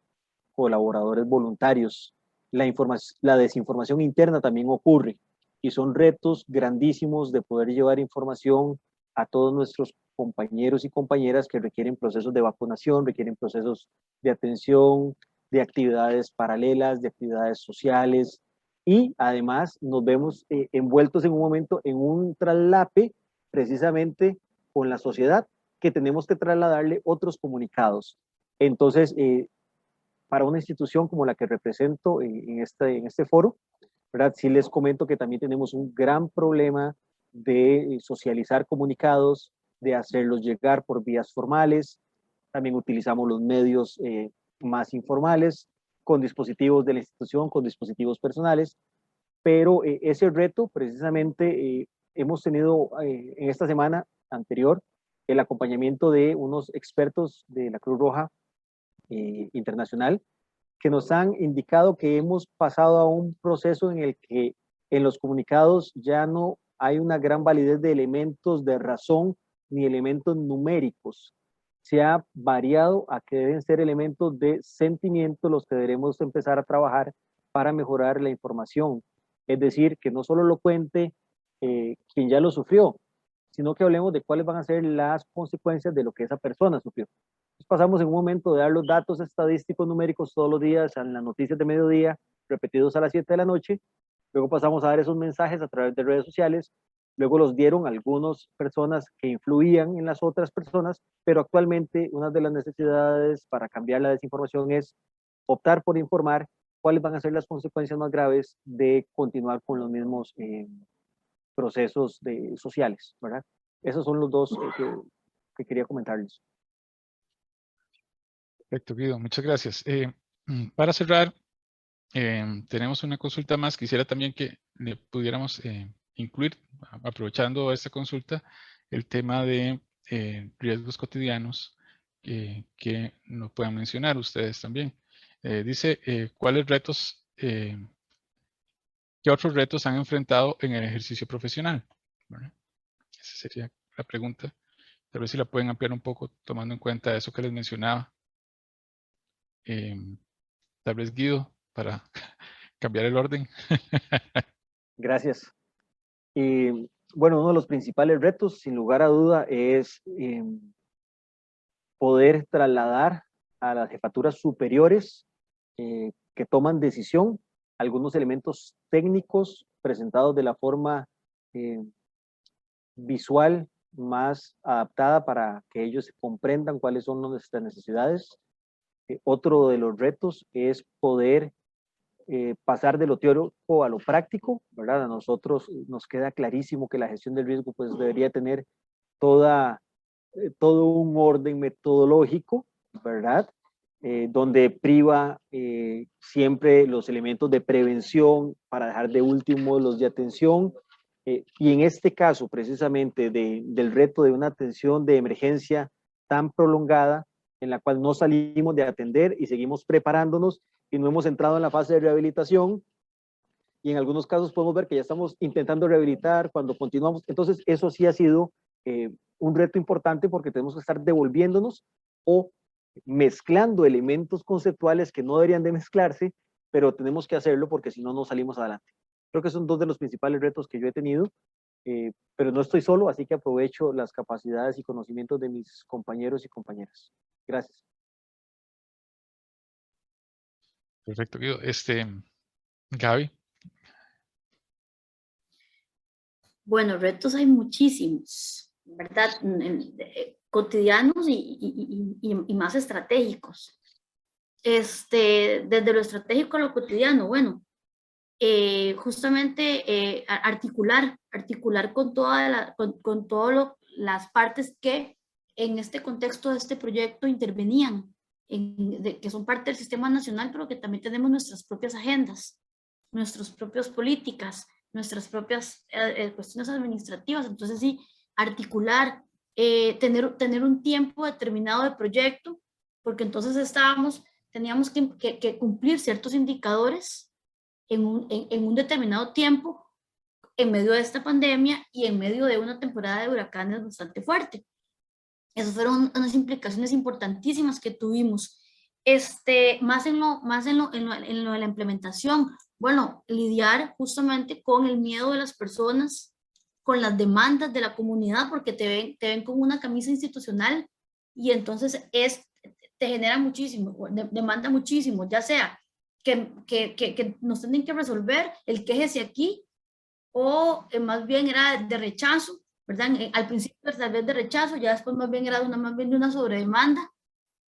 colaboradores voluntarios. La desinformación interna también ocurre y son retos grandísimos de poder llevar información a todos nuestros compañeros y compañeras que requieren procesos de vacunación, requieren procesos de atención, de actividades paralelas, de actividades sociales, y además nos vemos envueltos en un momento en un traslape precisamente con la sociedad, que tenemos que trasladarle otros comunicados. Entonces, para una institución como la que represento en este foro, ¿verdad? Sí les comento que también tenemos un gran problema de socializar comunicados, de hacerlos llegar por vías formales. También utilizamos los medios más informales, con dispositivos de la institución, con dispositivos personales, pero ese reto precisamente hemos tenido en esta semana anterior el acompañamiento de unos expertos de la Cruz Roja Internacional, que nos han indicado que hemos pasado a un proceso en el que en los comunicados ya no hay una gran validez de elementos de razón ni elementos numéricos. Se ha variado a que deben ser elementos de sentimiento los que debemos empezar a trabajar para mejorar la información. Es decir, que no solo lo cuente quien ya lo sufrió, sino que hablemos de cuáles van a ser las consecuencias de lo que esa persona sufrió. Entonces pasamos en un momento de dar los datos estadísticos numéricos todos los días en las noticias de mediodía, repetidos a las 7 de la noche, luego pasamos a dar esos mensajes a través de redes sociales, luego los dieron algunas personas que influían en las otras personas, pero actualmente una de las necesidades para cambiar la desinformación es optar por informar cuáles van a ser las consecuencias más graves de continuar con los mismos procesos sociales, ¿verdad? Esos son los dos que quería comentarles. Perfecto, Guido, muchas gracias. Para cerrar, tenemos una consulta más. Quisiera también que le pudiéramos incluir, aprovechando esta consulta, el tema de riesgos cotidianos que nos puedan mencionar ustedes también. Dice, ¿cuáles retos, qué otros retos han enfrentado en el ejercicio profesional? ¿Verdad? Esa sería la pregunta. Tal vez si la pueden ampliar un poco, tomando en cuenta eso que les mencionaba. Tal vez Guido, para cambiar el orden. Gracias. Bueno, uno de los principales retos, sin lugar a duda, es poder trasladar a las jefaturas superiores que toman decisión algunos elementos técnicos presentados de la forma visual más adaptada para que ellos comprendan cuáles son nuestras necesidades. Otro de los retos es poder pasar de lo teórico a lo práctico, ¿verdad? A nosotros nos queda clarísimo que la gestión del riesgo pues debería tener todo un orden metodológico, ¿verdad? Donde priva siempre los elementos de prevención para dejar de último los de atención. Y en este caso, precisamente, del reto de una atención de emergencia tan prolongada, en la cual no salimos de atender y seguimos preparándonos y no hemos entrado en la fase de rehabilitación, y en algunos casos podemos ver que ya estamos intentando rehabilitar cuando continuamos. Entonces, eso sí ha sido un reto importante porque tenemos que estar devolviéndonos o mezclando elementos conceptuales que no deberían de mezclarse, pero tenemos que hacerlo porque si no, no salimos adelante. Creo que son dos de los principales retos que yo he tenido, pero no estoy solo, así que aprovecho las capacidades y conocimientos de mis compañeros y compañeras. Gracias. Perfecto, Guido. Gaby. Bueno, retos hay muchísimos, ¿verdad? Cotidianos y más estratégicos. Desde lo estratégico a lo cotidiano, bueno, justamente articular con todas las partes que en este contexto de este proyecto intervenían, que son parte del sistema nacional, pero que también tenemos nuestras propias agendas, nuestras propias políticas, nuestras propias cuestiones administrativas. Entonces sí, articular, tener un tiempo determinado de proyecto, porque entonces teníamos que cumplir ciertos indicadores en un determinado tiempo en medio de esta pandemia y en medio de una temporada de huracanes bastante fuerte. Esas fueron unas implicaciones importantísimas que tuvimos. Más en lo de la implementación, bueno, lidiar justamente con el miedo de las personas, con las demandas de la comunidad, porque te ven como una camisa institucional y entonces te genera muchísimo, demanda muchísimo, ya sea que nos tienen que resolver el quéjese aquí, o más bien era de rechazo, ¿verdad? Al principio tal vez de rechazo, ya después más bien era más bien de una sobredemanda.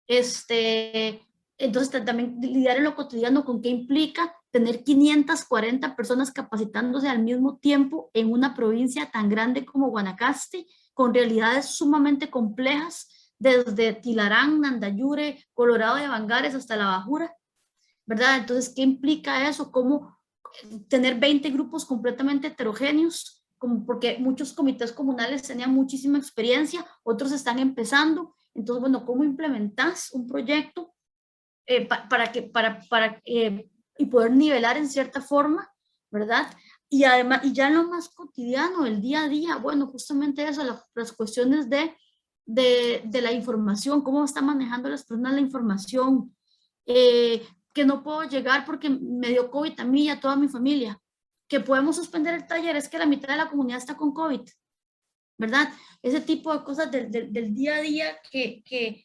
Entonces también lidiar en lo cotidiano con qué implica tener 540 personas capacitándose al mismo tiempo en una provincia tan grande como Guanacaste, con realidades sumamente complejas, desde Tilarán, Nandayure, Colorado de Bangares hasta La Bajura, ¿verdad? Entonces, ¿qué implica eso? ¿Cómo tener 20 grupos completamente heterogéneos? Porque muchos comités comunales tenían muchísima experiencia, otros están empezando. Entonces, bueno, ¿cómo implementas un proyecto y poder nivelar en cierta forma, ¿verdad? Y además, y ya en lo más cotidiano, el día a día, bueno, justamente eso, las cuestiones de la información, cómo están manejando las personas la información, que no puedo llegar porque me dio COVID a mí y a toda mi familia, que podemos suspender el taller, es que la mitad de la comunidad está con COVID, ¿verdad? Ese tipo de cosas del día a día que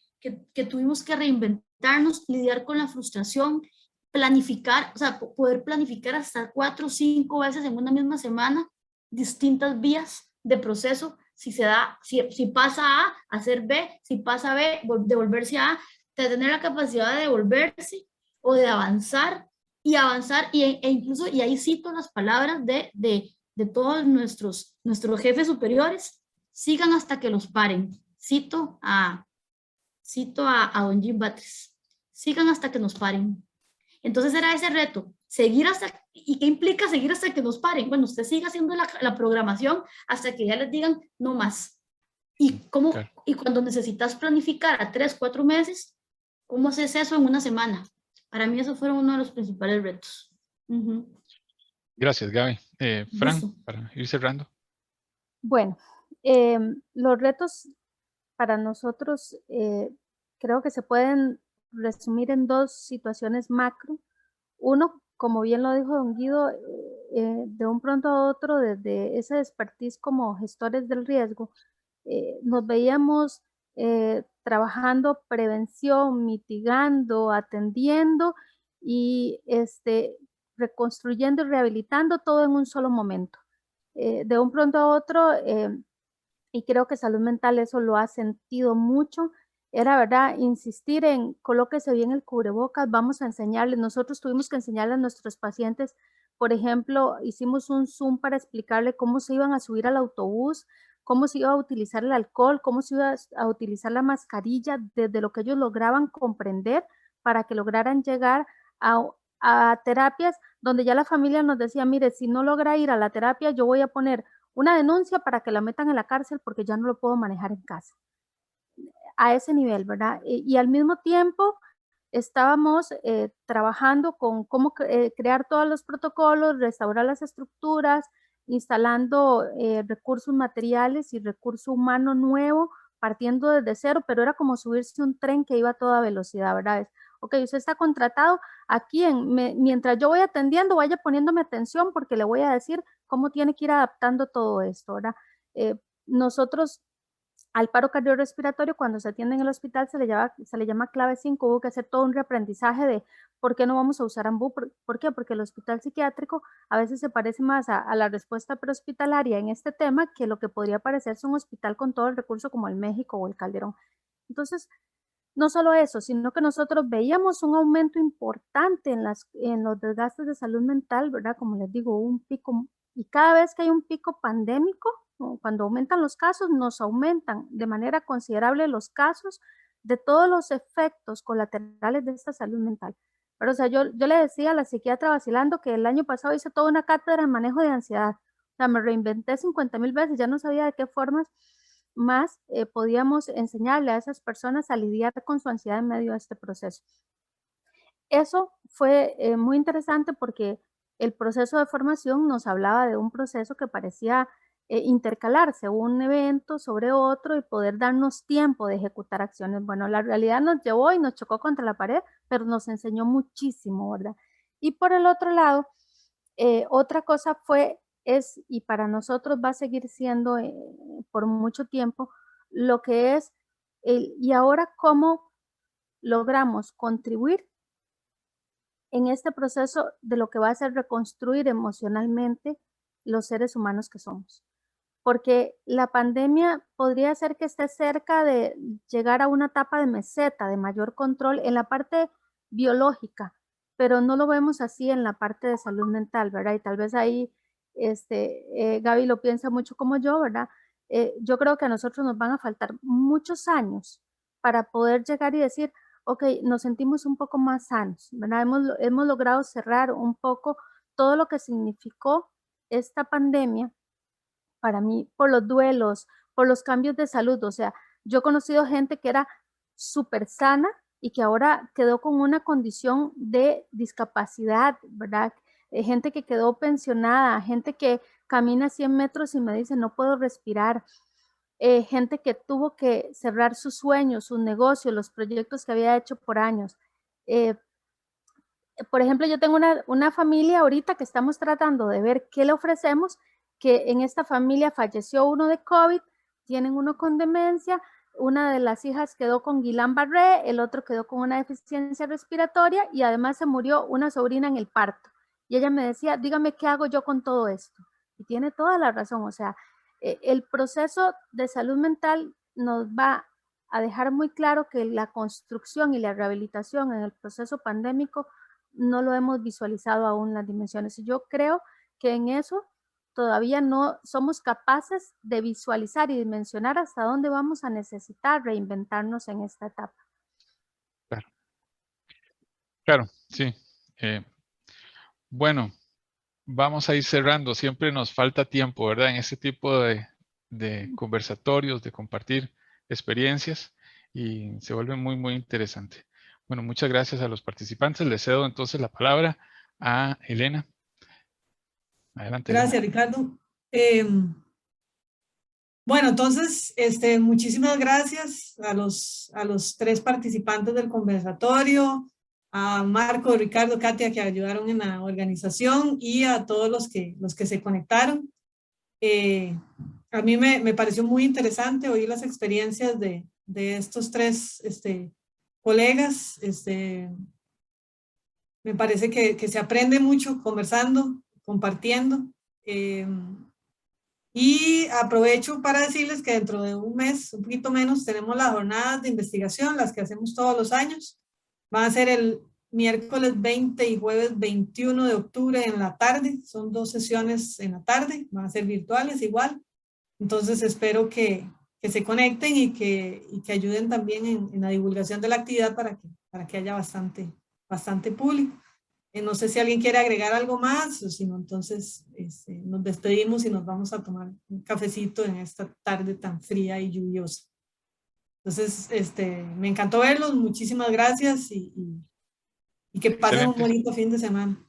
tuvimos que reinventarnos, lidiar con la frustración, planificar, o sea, poder planificar hasta 4 o 5 veces en una misma semana distintas vías de proceso, si pasa A, hacer B, si pasa B, devolverse a A, de tener la capacidad de devolverse o de avanzar e incluso, y ahí cito las palabras de todos nuestros jefes superiores, sigan hasta que los paren. Cito a don Jim Batres, sigan hasta que nos paren. Entonces era ese reto, seguir hasta, ¿y qué implica seguir hasta que nos paren? Bueno, usted siga haciendo la programación hasta que ya les digan no más. ¿Y cómo? Claro. Y cuando necesitas planificar a 3, 4 meses, ¿cómo haces eso en una semana? Para mí eso fueron uno de los principales retos. Gracias, Gaby. Fran, para ir cerrando. Bueno, los retos para nosotros creo que se pueden resumir en 2 situaciones macro. Uno, como bien lo dijo don Guido, de un pronto a otro, desde ese expertise como gestores del riesgo, nos veíamos trabajando prevención, mitigando, atendiendo y reconstruyendo y rehabilitando todo en un solo momento. De un pronto a otro, y creo que salud mental eso lo ha sentido mucho, era verdad, insistir en colóquese bien el cubrebocas, vamos a enseñarles, nosotros tuvimos que enseñarle a nuestros pacientes, por ejemplo, hicimos un Zoom para explicarle cómo se iban a subir al autobús, cómo se iba a utilizar el alcohol, cómo se iba a utilizar la mascarilla, desde lo que ellos lograban comprender para que lograran llegar a terapias donde ya la familia nos decía, mire, si no logra ir a la terapia, yo voy a poner una denuncia para que la metan en la cárcel porque ya no lo puedo manejar en casa. A ese nivel, ¿verdad? Y al mismo tiempo estábamos trabajando con cómo crear todos los protocolos, restaurar las estructuras, instalando recursos materiales y recurso humano nuevo, partiendo desde cero, pero era como subirse un tren que iba a toda velocidad, ¿verdad? Ok, usted está contratado aquí, mientras yo voy atendiendo, vaya poniéndome atención porque le voy a decir cómo tiene que ir adaptando todo esto, ¿verdad? Nosotros al paro cardiorrespiratorio, cuando se atiende en el hospital, se le llama clave 5, hubo que hacer todo un reaprendizaje de por qué no vamos a usar AMBU, ¿por qué? Porque el hospital psiquiátrico a veces se parece más a la respuesta prehospitalaria en este tema que lo que podría parecerse un hospital con todo el recurso como el México o el Calderón. Entonces, no solo eso, sino que nosotros veíamos un aumento importante en los desgastes de salud mental, ¿verdad? Como les digo, un pico, y cada vez que hay un pico pandémico, cuando aumentan los casos, nos aumentan de manera considerable los casos de todos los efectos colaterales de esta salud mental. Pero, o sea, yo le decía a la psiquiatra vacilando que el año pasado hice toda una cátedra en manejo de ansiedad. O sea, me reinventé 50,000 veces, ya no sabía de qué formas más podíamos enseñarle a esas personas a lidiar con su ansiedad en medio de este proceso. Eso fue muy interesante porque el proceso de formación nos hablaba de un proceso que parecía intercalarse, un evento sobre otro y poder darnos tiempo de ejecutar acciones. Bueno, la realidad nos llevó y nos chocó contra la pared, pero nos enseñó muchísimo, ¿verdad? Y por el otro lado, otra cosa y para nosotros va a seguir siendo por mucho tiempo, lo que es y ahora cómo logramos contribuir en este proceso de lo que va a ser reconstruir emocionalmente los seres humanos que somos. Porque la pandemia podría ser que esté cerca de llegar a una etapa de meseta, de mayor control en la parte biológica, pero no lo vemos así en la parte de salud mental, ¿verdad? Y tal vez ahí Gaby lo piensa mucho como yo, ¿verdad? Yo creo que a nosotros nos van a faltar muchos años para poder llegar y decir, ok, nos sentimos un poco más sanos, ¿verdad? Hemos logrado cerrar un poco todo lo que significó esta pandemia para mí, por los duelos, por los cambios de salud. O sea, yo he conocido gente que era súper sana y que ahora quedó con una condición de discapacidad, ¿verdad? Gente que quedó pensionada, gente que camina 100 metros y me dice, no puedo respirar. Gente que tuvo que cerrar sus sueños, sus negocios, los proyectos que había hecho por años. Por ejemplo, yo tengo una familia ahorita que estamos tratando de ver qué le ofrecemos, que en esta familia falleció uno de COVID, tienen uno con demencia, una de las hijas quedó con Guillain-Barré, el otro quedó con una deficiencia respiratoria y además se murió una sobrina en el parto. Y ella me decía, dígame qué hago yo con todo esto. Y tiene toda la razón, o sea, el proceso de salud mental nos va a dejar muy claro que la construcción y la rehabilitación en el proceso pandémico no lo hemos visualizado aún las dimensiones. Y yo creo que en eso todavía no somos capaces de visualizar y dimensionar hasta dónde vamos a necesitar reinventarnos en esta etapa. Claro, sí. Bueno, vamos a ir cerrando. Siempre nos falta tiempo, ¿verdad? En este tipo de conversatorios, de compartir experiencias y se vuelve muy, muy interesante. Bueno, muchas gracias a los participantes. Les cedo entonces la palabra a Elena. Adelante. Gracias, Elena. Ricardo. Bueno, entonces, muchísimas gracias a los tres participantes del conversatorio, a Marco, Ricardo, Katia, que ayudaron en la organización y a todos los que se conectaron. A mí me pareció muy interesante oír las experiencias de estos tres colegas. Me parece que se aprende mucho conversando, compartiendo. Y aprovecho para decirles que dentro de un mes, un poquito menos, tenemos las jornadas de investigación, las que hacemos todos los años. Van a ser el miércoles 20 y jueves 21 de octubre en la tarde. Son 2 sesiones en la tarde, van a ser virtuales igual. Entonces espero que se conecten y que ayuden también en la divulgación de la actividad para que haya bastante público. No sé si alguien quiere agregar algo más, o si no, entonces nos despedimos y nos vamos a tomar un cafecito en esta tarde tan fría y lluviosa. Entonces, me encantó verlos, muchísimas gracias y que pasen un bonito fin de semana.